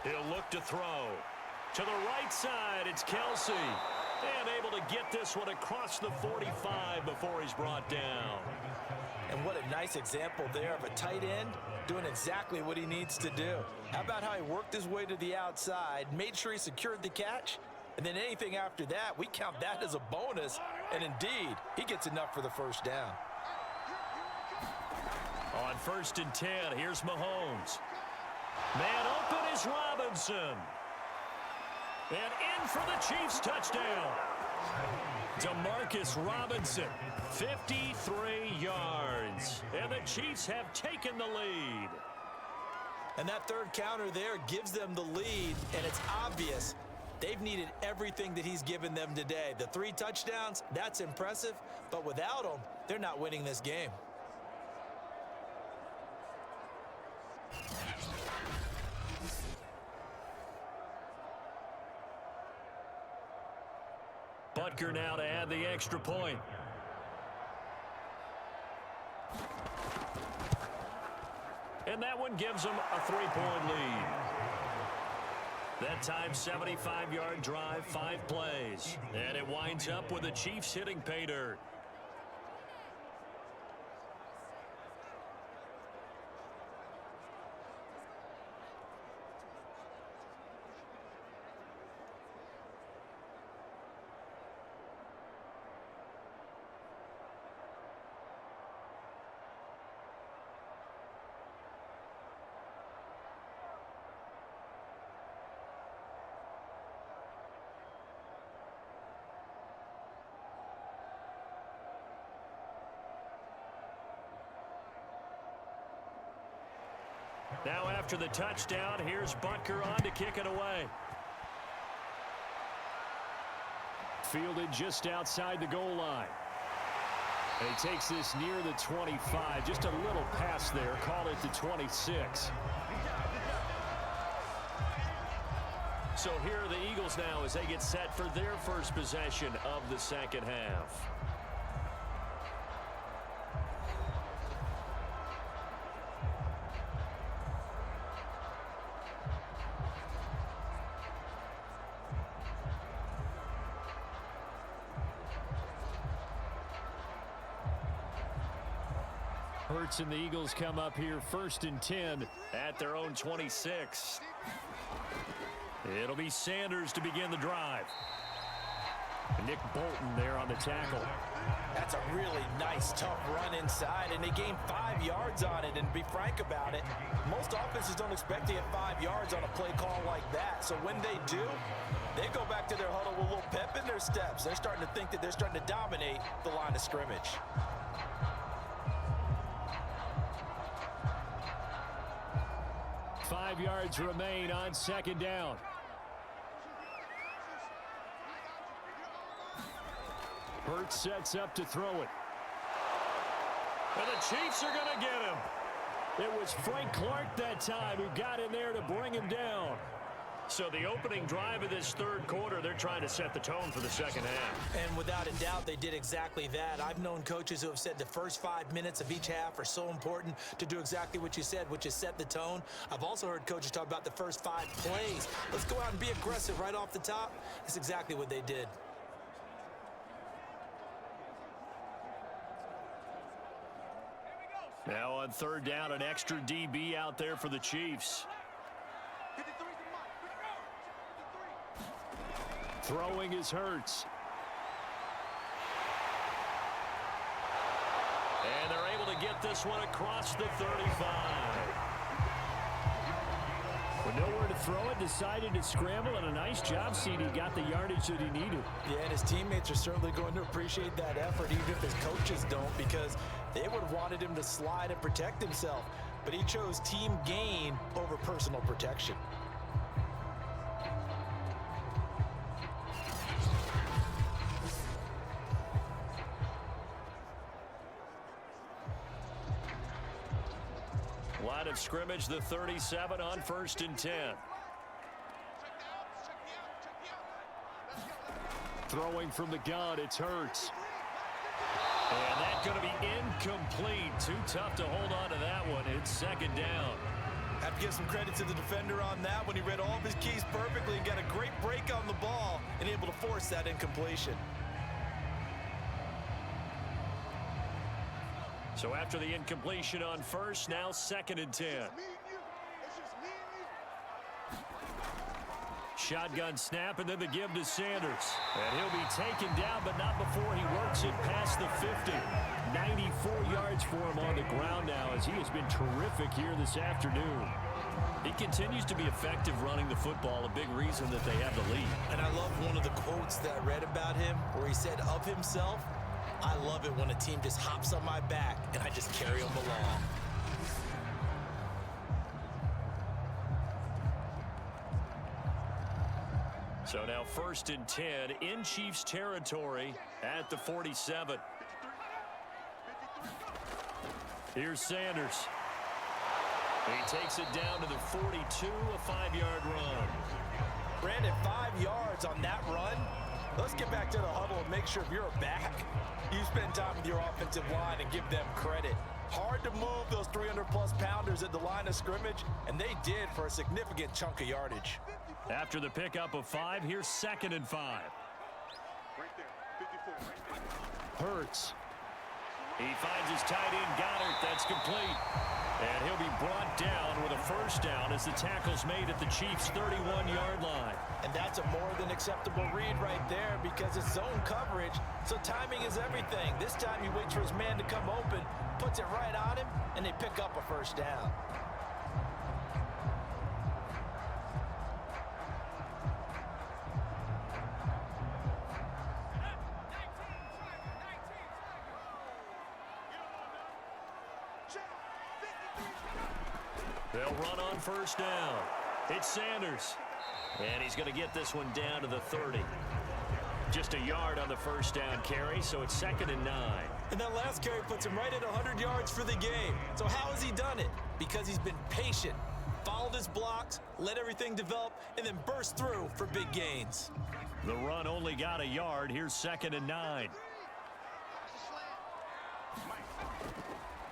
He'll look to throw. To the right side, it's Kelsey. And able to get this one across the 45 before he's brought down. And what a nice example there of a tight end doing exactly what he needs to do. How about how he worked his way to the outside, made sure he secured the catch, and then anything after that, we count that as a bonus. And indeed, he gets enough for the first down. On 1st and 10, here's Mahomes. Man open is Robinson. And in for the Chiefs touchdown. Demarcus Robinson, 53 yards. And the Chiefs have taken the lead. And that 3rd counter there gives them the lead, and it's obvious they've needed everything that he's given them today. The 3 touchdowns, that's impressive, but without him, they're not winning this game. Butker now to add the extra point. And that one gives them a 3-point lead. That time, 75-yard drive, 5 plays. And it winds up with the Chiefs hitting pay dirt. Now after the touchdown, here's Butker on to kick it away. Fielded just outside the goal line. And he takes this near the 25. Just a little pass there. Call it the 26. So here are the Eagles now as they get set for their first possession of the second half. Hurts and the Eagles come up here 1st and 10 at their own 26. It'll be Sanders to begin the drive. Nick Bolton there on the tackle. That's a really nice, tough run inside, and they gained 5 yards on it. And to be frank about it, most offenses don't expect to get 5 yards on a play call like that. So when they do, they go back to their huddle with a little pep in their steps. They're starting to think that they're starting to dominate the line of scrimmage. Five yards remain on second down. Hurts sets up to throw it. And the Chiefs are going to get him. It was Frank Clark that time who got in there to bring him down. So the opening drive of this third quarter, they're trying to set the tone for the second half. And without a doubt, they did exactly that. I've known coaches who have said the first 5 minutes of each half are so important to do exactly what you said, which is set the tone. I've also heard coaches talk about the first 5 plays. Let's go out and be aggressive right off the top. That's exactly what they did. Now on third down, an extra DB out there for the Chiefs. Throwing is Hurts. And they're able to get this one across the 35. With nowhere to throw it, decided to scramble, and a nice job, CD. Got the yardage that he needed. Yeah, and his teammates are certainly going to appreciate that effort, even if his coaches don't, because they would have wanted him to slide and protect himself. But he chose team gain over personal protection. Line of scrimmage, the 37 on 1st and 10. Throwing from the gun, it's Hurts. And that's going to be incomplete. Too tough to hold on to that one. It's second down. Have to give some credit to the defender on that one. He read all of his keys perfectly and got a great break on the ball and able to force that incompletion. So after the incompletion on first, now 2nd and 10. Shotgun snap, and then the give to Sanders. And he'll be taken down, but not before he works it past the 50. 94 yards for him on the ground now, as he has been terrific here this afternoon. He continues to be effective running the football, a big reason that they have the lead. And I love one of the quotes that I read about him, where he said of himself, "I love it when a team just hops on my back and I just carry them along." So now 1st and 10 in Chiefs territory at the 47. Here's Sanders. He takes it down to the 42, a 5-yard run. Brandon, 5 yards on that run. Let's get back to the huddle and make sure if you're back, you spend time with your offensive line and give them credit. Hard to move those 300-plus pounders at the line of scrimmage, and they did for a significant chunk of yardage. After the pickup of 5, here's 2nd and 5. Hurts. He finds his tight end, Goddard. That's complete. And he'll be brought down with a first down as the tackle's made at the Chiefs' 31-yard line. And that's a more than acceptable read right there because it's zone coverage, so timing is everything. This time he waits for his man to come open, puts it right on him, and they pick up a first down. They'll run on first down. It's Sanders. And he's going to get this one down to the 30. Just a yard on the first down carry, so it's 2nd and 9. And that last carry puts him right at 100 yards for the game. So how has he done it? Because he's been patient. followed his blocks, let everything develop, and then burst through for big gains. The run only got a yard. Here's 2nd and 9.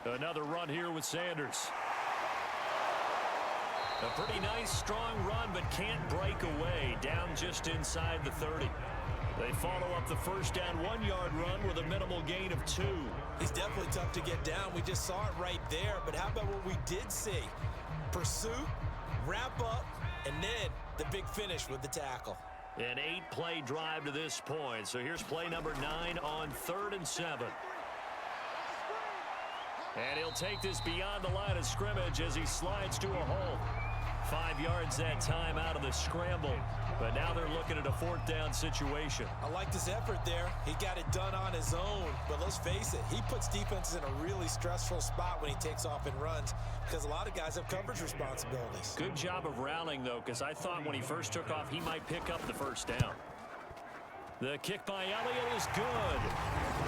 Another run here with Sanders. A pretty nice, strong run, but can't break away. Down just inside the 30. They follow up the first down 1-yard run with a minimal gain of 2. He's definitely tough to get down. We just saw it right there. But how about what we did see? Pursuit, wrap up, and then the big finish with the tackle. An 8-play drive to this point. So here's play number 9 on 3rd and 7. And he'll take this beyond the line of scrimmage as he slides to a hole. 5 yards that time out of the scramble. But now they're looking at a 4th down situation. I like this effort there. He got it done on his own. But let's face it, he puts defenses in a really stressful spot when he takes off and runs because a lot of guys have coverage responsibilities. Good job of rallying, though, because I thought when he first took off, he might pick up the first down. The kick by Elliott is good.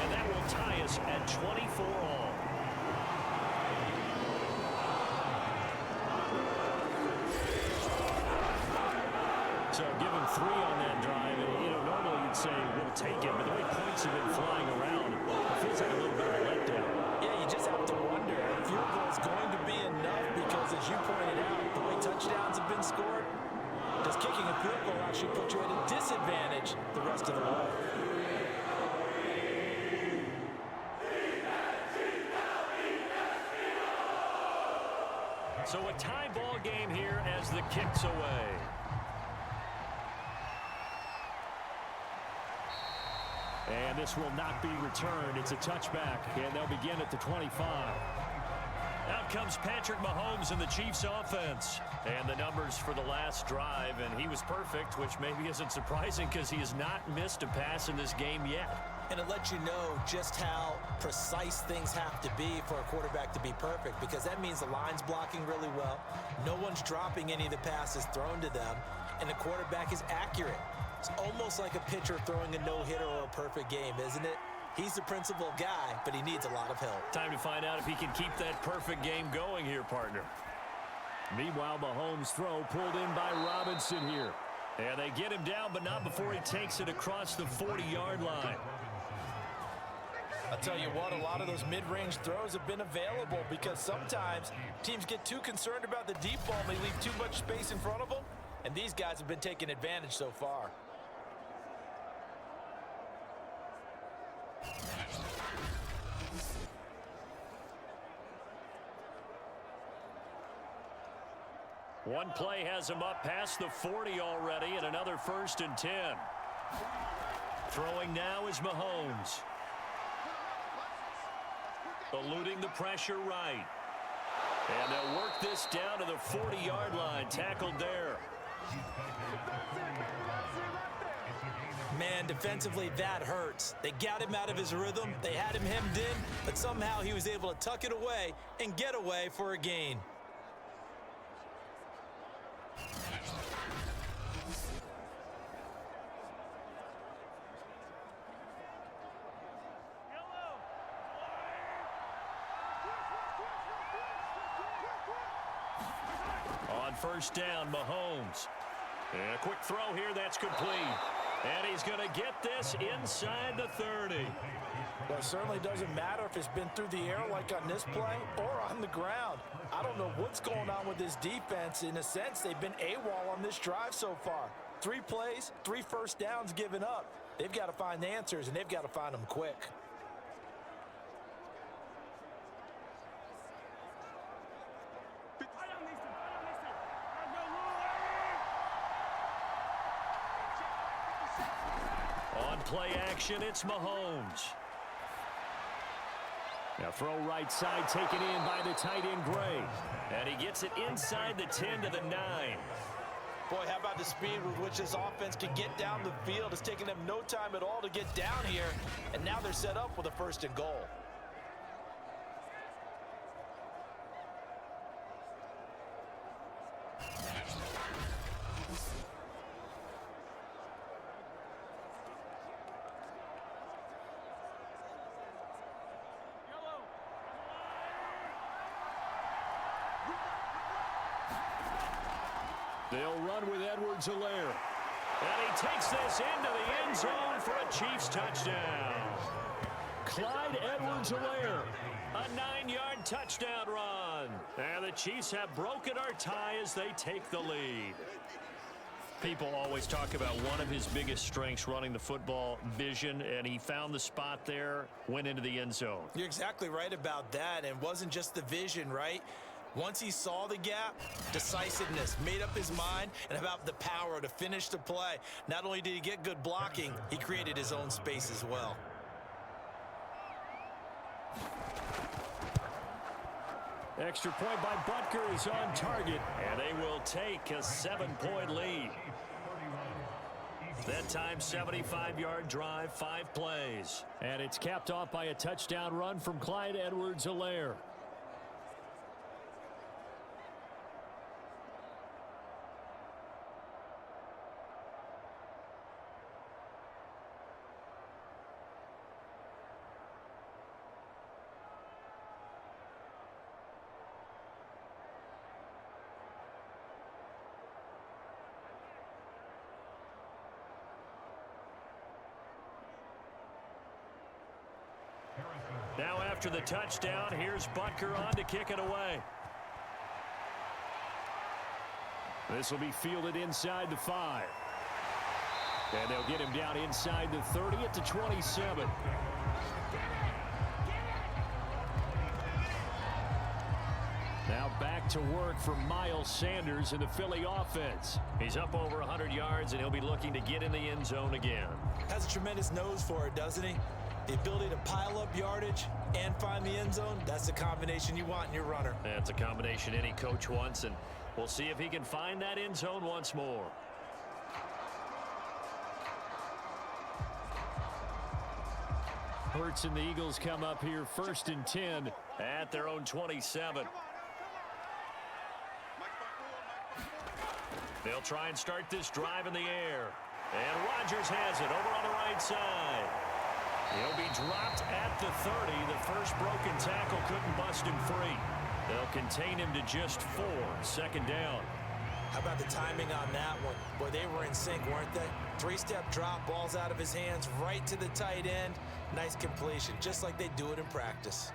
And that will tie us at 24 all. So give him 3 on that drive. And, normally you'd say, we'll take it. But the way points have been flying around, it feels like a little bit of a letdown. Yeah, you just have to wonder if field goal is going to be enough because, as you pointed out, the way touchdowns have been scored, does kicking a field goal actually put you at a disadvantage the rest of the way? So a tie ball game here as the kick's away. And this will not be returned. It's a touchback, and they'll begin at the 25. Out comes Patrick Mahomes and the Chiefs offense. And the numbers for the last drive, and he was perfect, which maybe isn't surprising because he has not missed a pass in this game yet. And it lets you know just how precise things have to be for a quarterback to be perfect, because that means the line's blocking really well, no one's dropping any of the passes thrown to them, and the quarterback is accurate. It's almost like a pitcher throwing a no-hitter or a perfect game, isn't it? He's the principal guy, but he needs a lot of help. Time to find out if he can keep that perfect game going here, partner. Meanwhile, Mahomes' throw pulled in by Robinson here. And they get him down, but not before he takes it across the 40-yard line. I'll tell you what, a lot of those mid-range throws have been available because sometimes teams get too concerned about the deep ball and they leave too much space in front of them, and these guys have been taking advantage so far. One play has him up past the 40 already, and another 1st and 10. Throwing now is Mahomes. Eluding the pressure right. And they'll work this down to the 40-yard line. Tackled there. Man, defensively, that hurts. They got him out of his rhythm. They had him hemmed in, but somehow he was able to tuck it away and get away for a gain. On 1st down, Mahomes. And a quick throw here, that's complete. And he's going to get this inside the 30. Well, it certainly doesn't matter if it's been through the air like on this play or on the ground. I don't know what's going on with this defense. In a sense, they've been AWOL on this drive so far. 3 plays, 3 first downs given up. They've got to find the answers, and they've got to find them quick. On play action, it's Mahomes. Now throw right side taken in by the tight end Gray. And he gets it inside the 10 to the 9. Boy, how about the speed with which this offense can get down the field? It's taken them no time at all to get down here, and now they're set up with a 1st and goal. They'll run with Edwards-Helaire. And he takes this into the end zone for a Chiefs touchdown. Clyde Edwards-Helaire, a 9-yard touchdown run. And the Chiefs have broken our tie as they take the lead. People always talk about one of his biggest strengths running the football, vision, and he found the spot there, went into the end zone. You're exactly right about that, and it wasn't just the vision, right? Once he saw the gap, decisiveness, made up his mind, and about the power to finish the play. Not only did he get good blocking, he created his own space as well. Extra point by Butker is on target, and they will take a 7-point lead. That time, 75-yard drive, 5 plays. And it's capped off by a touchdown run from Clyde Edwards-Helaire. Now after the touchdown, here's Butker on to kick it away. This will be fielded inside the 5. And they'll get him down inside the 30 at the 27. Now back to work for Miles Sanders in the Philly offense. He's up over 100 yards, and he'll be looking to get in the end zone again. Has a tremendous nose for it, doesn't he? The ability to pile up yardage and find the end zone, that's the combination you want in your runner. That's a combination any coach wants, and we'll see if he can find that end zone once more. Hurts and the Eagles come up here 1st and 10 at their own 27. They'll try and start this drive in the air. And Rodgers has it over on the right side. He'll be dropped at the 30. The first broken tackle couldn't bust him free. They'll contain him to just 4. 2nd down. How about the timing on that one? Boy, they were in sync, weren't they? 3-step drop, balls out of his hands, right to the tight end. Nice completion, just like they do it in practice.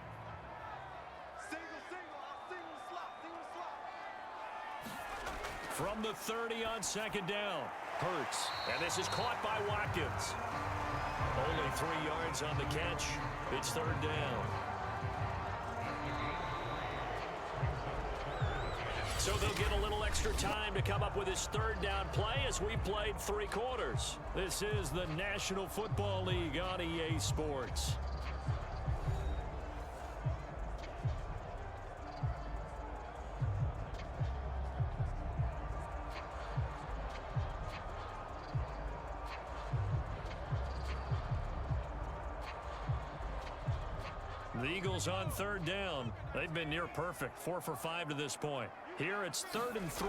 From the 30 on 2nd down. Hurts. And this is caught by Watkins. Only 3 yards on the catch. It's 3rd down. So they'll get a little extra time to come up with his 3rd down play as we played 3 quarters. This is the National Football League on EA Sports. The Eagles on 3rd down. They've been near perfect, 4 for 5 to this point. Here it's 3rd and 3.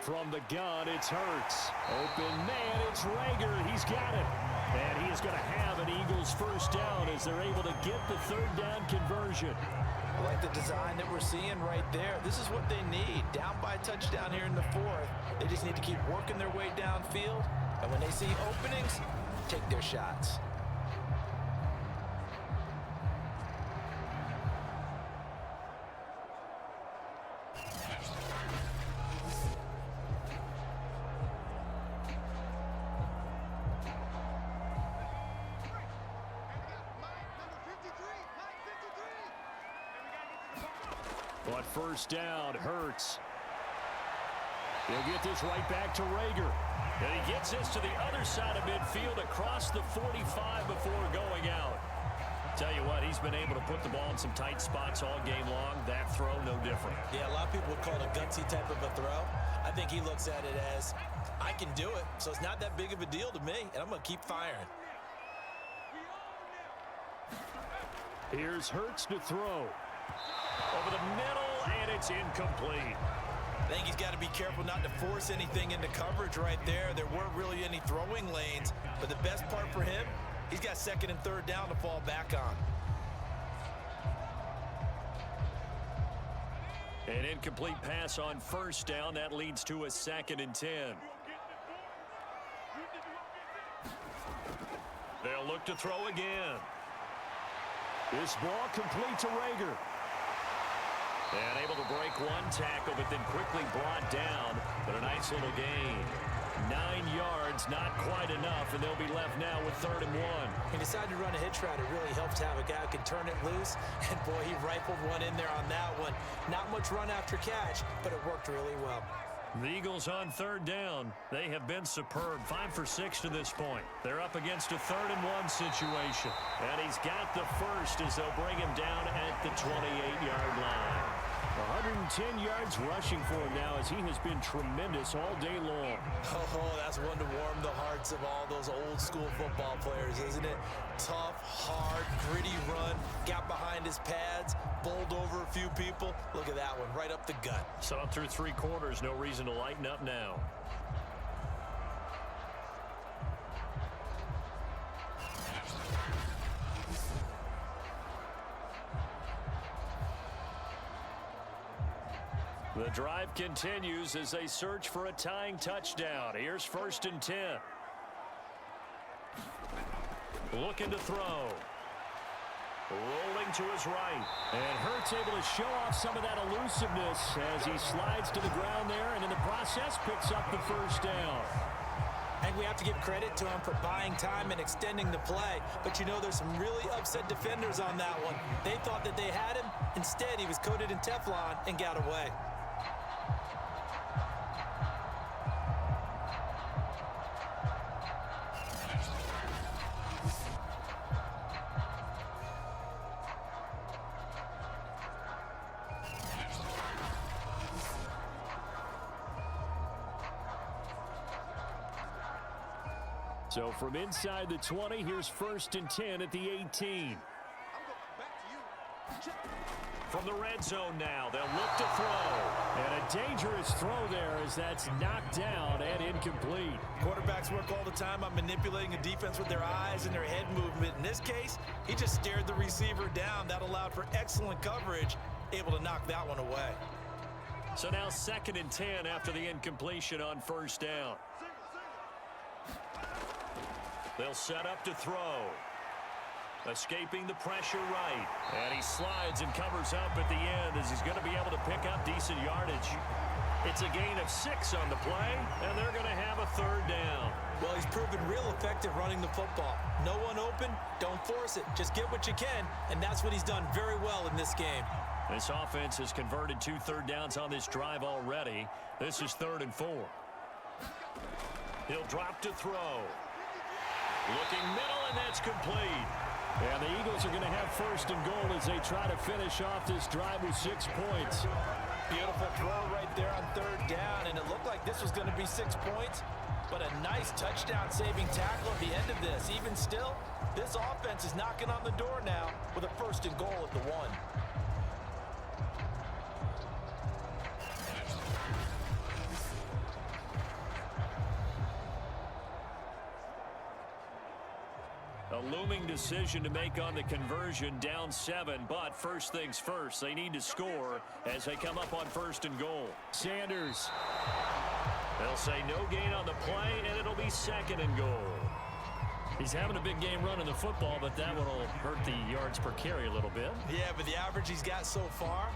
From the gun, it's Hurts. Open man, it's Rager. He's got it. And he is going to have an Eagles 1st down as they're able to get the 3rd down conversion. I like the design that we're seeing right there. This is what they need. Down by a touchdown here in the 4th. They just need to keep working their way downfield. And when they see openings, take their shots. On 1st down, Hurts. He'll get this right back to Rager. And he gets this to the other side of midfield across the 45 before going out. Tell you what, he's been able to put the ball in some tight spots all game long. That throw, no different. Yeah, a lot of people would call it a gutsy type of a throw. I think he looks at it as, I can do it, so it's not that big of a deal to me, and I'm going to keep firing. Here's Hurts to throw. Over the middle, and it's incomplete. I think he's got to be careful not to force anything into coverage right there. There weren't really any throwing lanes, but the best part for him, he's got 2nd and 3rd down to fall back on. An incomplete pass on first down. That leads to a 2nd and 10. They'll look to throw again. This ball complete to Rager. And able to break one tackle, but then quickly brought down. But a nice little gain. 9 yards, not quite enough, and they'll be left now with 3rd and 1. He decided to run a hitch route. It really helps to have a guy who can turn it loose. And, boy, he rifled one in there on that one. Not much run after catch, but it worked really well. The Eagles on 3rd down. They have been superb. 5 for 6 to this point. They're up against a 3rd and 1 situation. And he's got the first as they'll bring him down at the 28-yard line. 110 yards rushing for him now as he has been tremendous all day long. Oh, that's one to warm the hearts of all those old-school football players, isn't it? Tough, hard, gritty run. Got behind his pads, bowled over a few people. Look at that one, right up the gut. Saw through 3 quarters, no reason to lighten up now. The drive continues as they search for a tying touchdown. Here's 1st and 10. Looking to throw. Rolling to his right. And Hurts able to show off some of that elusiveness as he slides to the ground there, and in the process picks up the 1st down. I think we have to give credit to him for buying time and extending the play. But, you know, there's some really upset defenders on that one. They thought that they had him. Instead, he was coated in Teflon and got away. So from inside the 20, here's 1st and 10 at the 18. From the red zone now, they'll look to throw. And a dangerous throw there as that's knocked down and incomplete. Quarterbacks work all the time on manipulating a defense with their eyes and their head movement. In this case, he just stared the receiver down. That allowed for excellent coverage, able to knock that one away. So now 2nd and 10 after the incompletion on 1st down. They'll set up to throw. Escaping the pressure right. And he slides and covers up at the end as he's going to be able to pick up decent yardage. It's a gain of 6 on the play, and they're going to have a 3rd down. Well, he's proven real effective running the football. No one open, don't force it. Just get what you can, and that's what he's done very well in this game. This offense has converted 2 third downs on this drive already. This is 3rd and 4. He'll drop to throw. Looking middle, and that's complete. And the Eagles are going to have 1st and goal as they try to finish off this drive with 6 points. Beautiful throw right there on 3rd down, and it looked like this was going to be 6 points, but a nice touchdown-saving tackle at the end of this. Even still, this offense is knocking on the door now with a 1st and goal at the 1. A looming decision to make on the conversion, down 7, but first things first, they need to score as they come up on 1st and goal. Sanders. They'll say no gain on the play, and it'll be 2nd and goal. He's having a big game running the football, but that will hurt the yards per carry a little bit. Yeah, but the average he's got so far,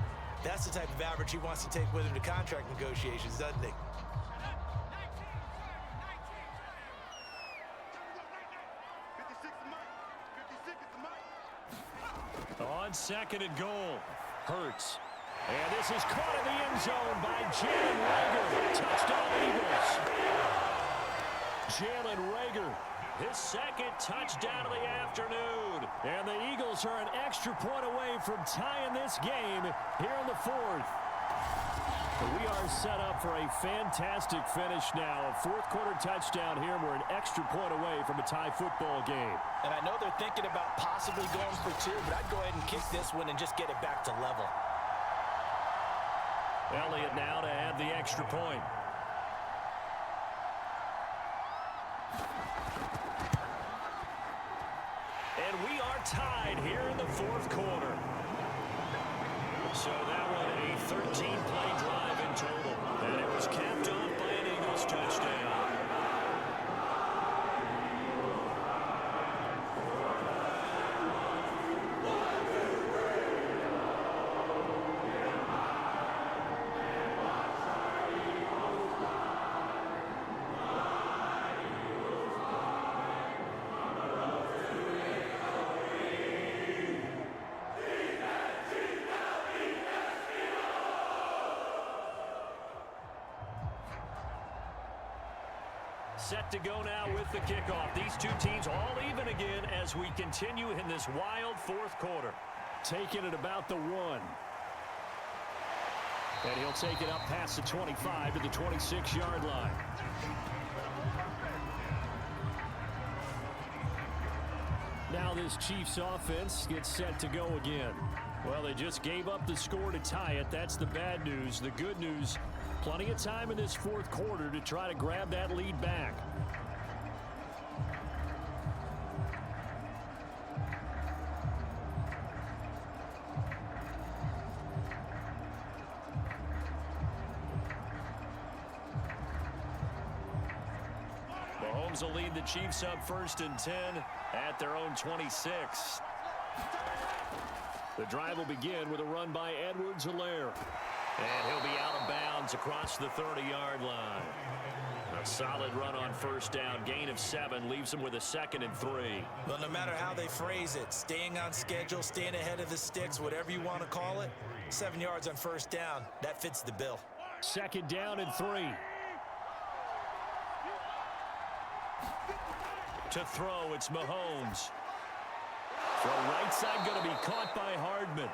that's the type of average he wants to take with him to contract negotiations, doesn't he? On 2nd and goal, Hurts. And this is caught in the end zone by Jalen Rager. Touchdown, Eagles. Jalen Rager, his 2nd touchdown of the afternoon. And the Eagles are an extra point away from tying this game here in the 4th. We are set up for a fantastic finish now. A 4th quarter touchdown here. We're an extra point away from a tie football game. And I know they're thinking about possibly going for 2, but I'd go ahead and kick this one and just get it back to level. Elliott now to add the extra point. And we are tied here in the 4th quarter. So that one a 13 set to go now with the kickoff. These two teams all even again as we continue in this wild fourth quarter. Taking it about the 1. And he'll take it up past the 25 to the 26-yard line. Now this Chiefs offense gets set to go again. Well, they just gave up the score to tie it. That's the bad news. The good news, plenty of time in this fourth quarter to try to grab that lead back. Mahomes will lead the Chiefs up 1st and 10 at their own 26. The drive will begin with a run by Edwards-Helaire. And he'll be out of bounds across the 30-yard line. A solid run on 1st down. Gain of 7 leaves him with a 2nd and 3. Well, no matter how they phrase it, staying on schedule, staying ahead of the sticks, whatever you want to call it, 7 yards on 1st down, that fits the bill. 2nd down and 3. To throw, it's Mahomes. Throw right side going to be caught by Hardman.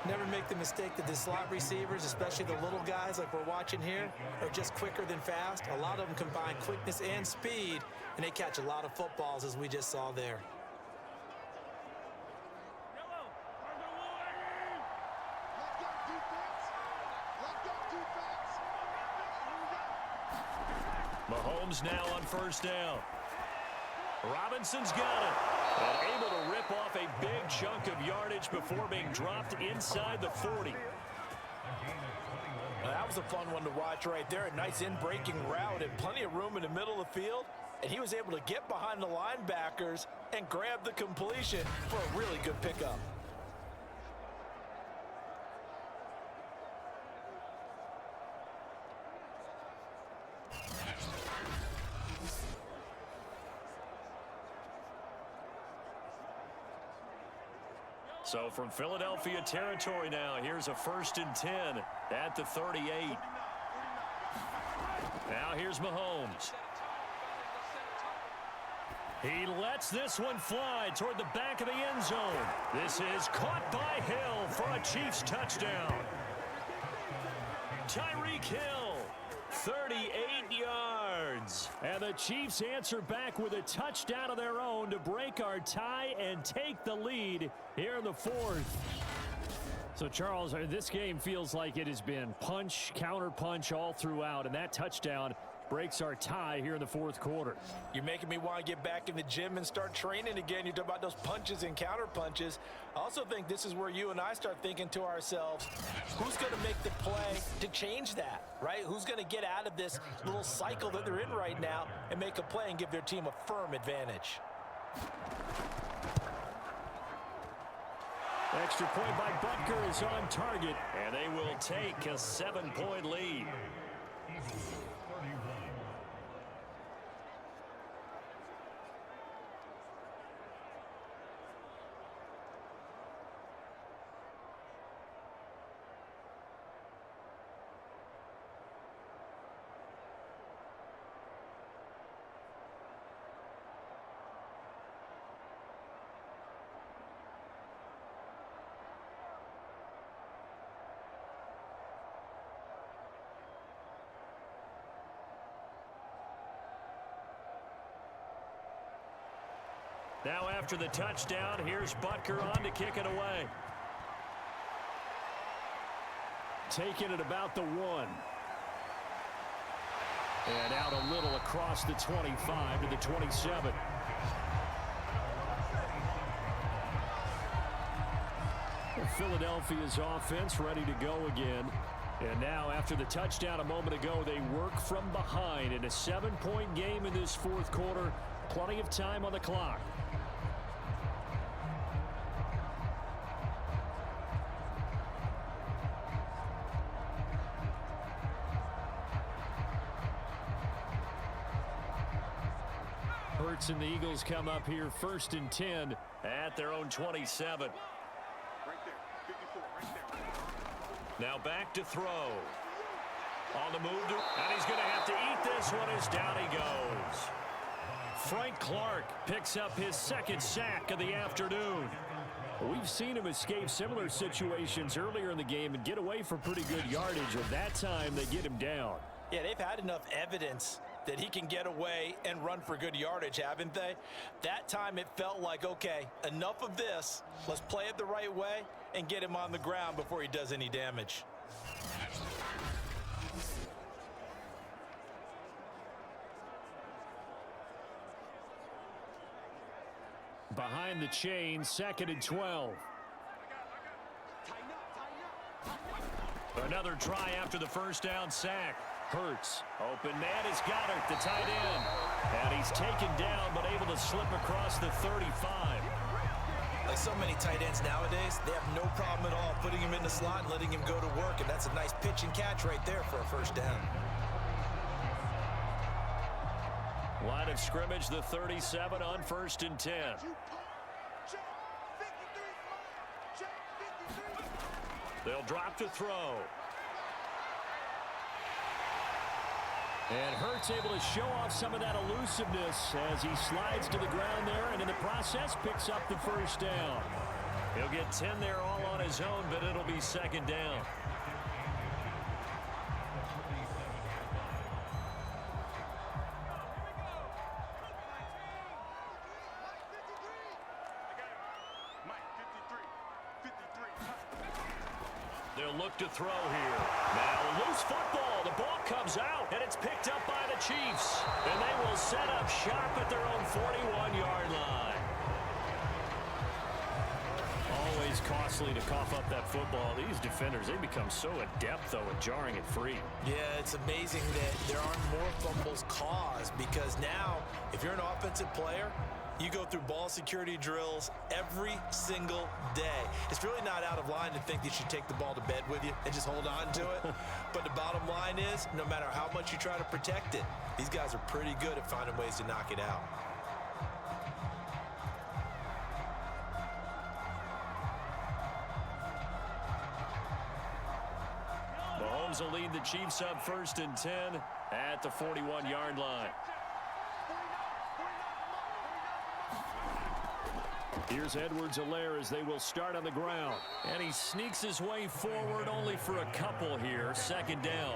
Never make the mistake that the slot receivers, especially the little guys like we're watching here, are just quicker than fast. A lot of them combine quickness and speed, and they catch a lot of footballs, as we just saw there. Mahomes now on 1st down. Robinson's got it. And able to rip off a big chunk of yardage before being dropped inside the 40. Well, that was a fun one to watch right there. A nice in-breaking route and plenty of room in the middle of the field. And he was able to get behind the linebackers and grab the completion for a really good pickup. So from Philadelphia territory now, here's a 1st and 10 at the 38. Now here's Mahomes. He lets this one fly toward the back of the end zone. This is caught by Hill for a Chiefs touchdown. Tyreek Hill, 38 yards. And the Chiefs answer back with a touchdown of their own to break our tie and take the lead here in the 4th. So, Charles, this game feels like it has been punch, counter punch all throughout, and that touchdown breaks our tie here in the 4th quarter. You're making me want to get back in the gym and start training again. You talk about those punches and counter punches. I also think this is where you and I start thinking to ourselves, who's going to make the play to change that, right? Who's going to get out of this little cycle that they're in right now and make a play and give their team a firm advantage? Extra point by Butker is on target, and they will take a 7-point lead. Now after the touchdown, here's Butker on to kick it away. Taking it about the 1. And out a little across the 25 to the 27. Philadelphia's offense ready to go again. And now after the touchdown a moment ago, they work from behind in a 7-point game in this 4th quarter. Plenty of time on the clock. Hurts and the Eagles come up here 1st and 10 at their own 27. Now back to throw. On the move, and he's going to have to eat this one as down he goes. Frank Clark picks up his second sack of the afternoon. We've seen him escape similar situations earlier in the game and get away for pretty good yardage, and that time they get him down. Yeah, they've had enough evidence that he can get away and run for good yardage, haven't they? That time it felt like, okay, enough of this. Let's play it the right way and get him on the ground before he does any damage. Behind the chain, 2nd and 12. Another try after the first down sack. Hurts. Open man is Goddard, the tight end. And he's taken down, but able to slip across the 35. Like so many tight ends nowadays, they have no problem at all putting him in the slot and letting him go to work. And that's a nice pitch and catch right there for a first down. Line of scrimmage, the 37 on 1st and 10. They'll drop to throw. And Hurts able to show off some of that elusiveness as he slides to the ground there, and in the process picks up the first down. He'll get 10 there all on his own, but it'll be 2nd down. They'll look to throw here. Now loose football. The ball comes out, and it's picked up by the Chiefs. And they will set up shop at their own 41-yard line. Always costly to cough up that football. These defenders, they become so adept, though, at jarring it free. Yeah, it's amazing that there aren't more fumbles caused, because now, if you're an offensive player, you go through ball security drills every single day. It's really not out of line to think that you should take the ball to bed with you and just hold on to it. But the bottom line is, no matter how much you try to protect it, these guys are pretty good at finding ways to knock it out. Mahomes will lead the Chiefs up 1st and 10 at the 41-yard line. Here's Edwards-Helaire as they will start on the ground. And he sneaks his way forward only for a couple here. 2nd down.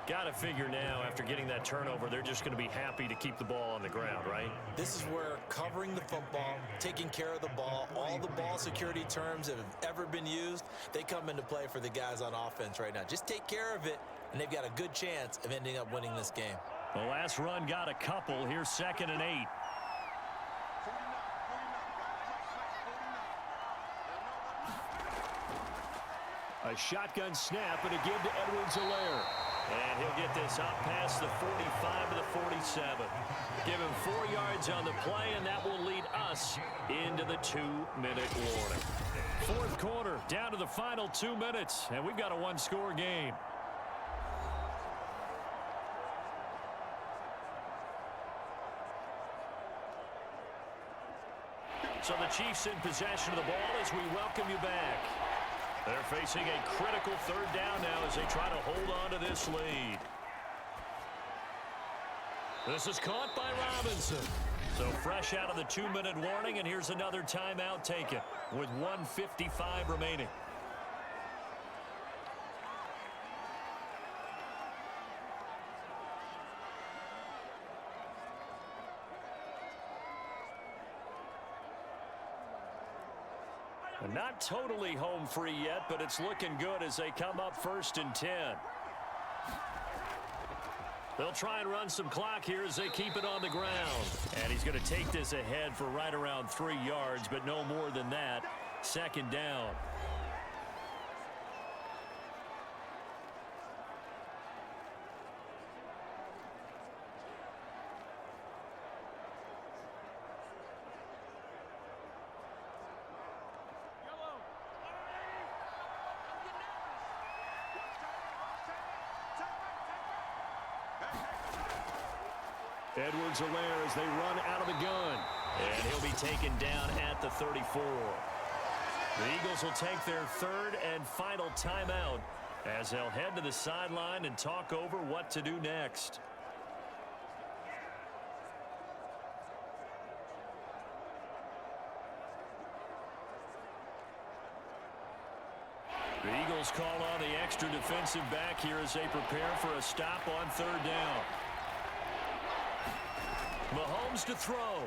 Got to figure now, after getting that turnover, they're just going to be happy to keep the ball on the ground, right? This is where covering the football, taking care of the ball, all the ball security terms that have ever been used, they come into play for the guys on offense right now. Just take care of it, and they've got a good chance of ending up winning this game. The last run got a couple. Here's 2nd and 8. A shotgun snap and a give to Edwards-Helaire. And he'll get this up past the 45 to the 47. Give him 4 yards on the play, and that will lead us into the 2-minute warning. 4th quarter, down to the final 2 minutes, and we've got a 1-score game. So the Chiefs in possession of the ball as we welcome you back. They're facing a critical 3rd down now as they try to hold on to this lead. This is caught by Robinson. So fresh out of the 2-minute warning, and here's another timeout taken with 1:55 remaining. Not totally home free yet, but it's looking good as they come up 1st and 10. They'll try and run some clock here as they keep it on the ground. And he's going to take this ahead for right around 3 yards, but no more than that. 2nd down. Edwards-Helaire as they run out of the gun. And he'll be taken down at the 34. The Eagles will take their 3rd and final timeout as they'll head to the sideline and talk over what to do next. The Eagles call on the extra defensive back here as they prepare for a stop on third down. Mahomes to throw.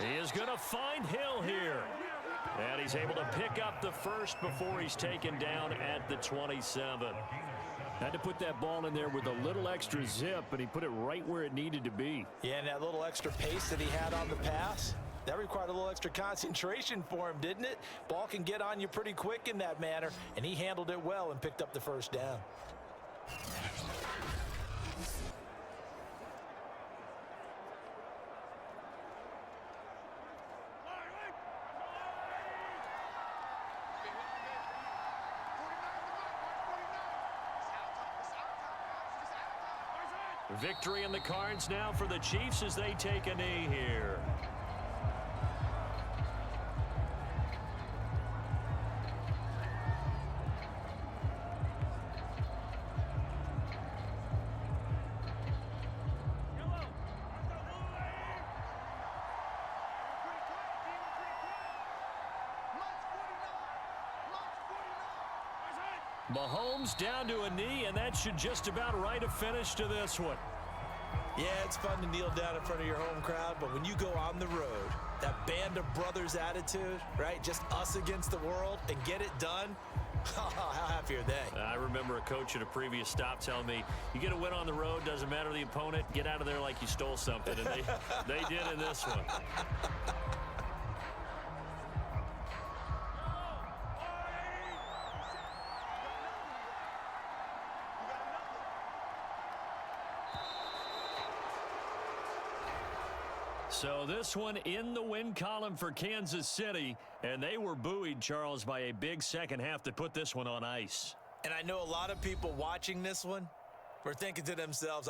He is going to find Hill here. And he's able to pick up the first before he's taken down at the 27. Had to put that ball in there with a little extra zip, but he put it right where it needed to be. Yeah, and that little extra pace that he had on the pass, that required a little extra concentration for him, didn't it? Ball can get on you pretty quick in that manner, and he handled it well and picked up the first down. Victory in the cards now for the Chiefs as they take a knee here. Mahomes down to a knee, and that should just about write a finish to this one. Yeah, it's fun to kneel down in front of your home crowd, but when you go on the road, that band of brothers attitude, right? Just us against the world and get it done. How happy are they? I remember a coach at a previous stop telling me, you get a win on the road, doesn't matter the opponent, get out of there like you stole something. And they did in this one. So this one in the win column for Kansas City, and they were buoyed, Charles, by a big second half to put this one on ice. And I know a lot of people watching this one were thinking to themselves,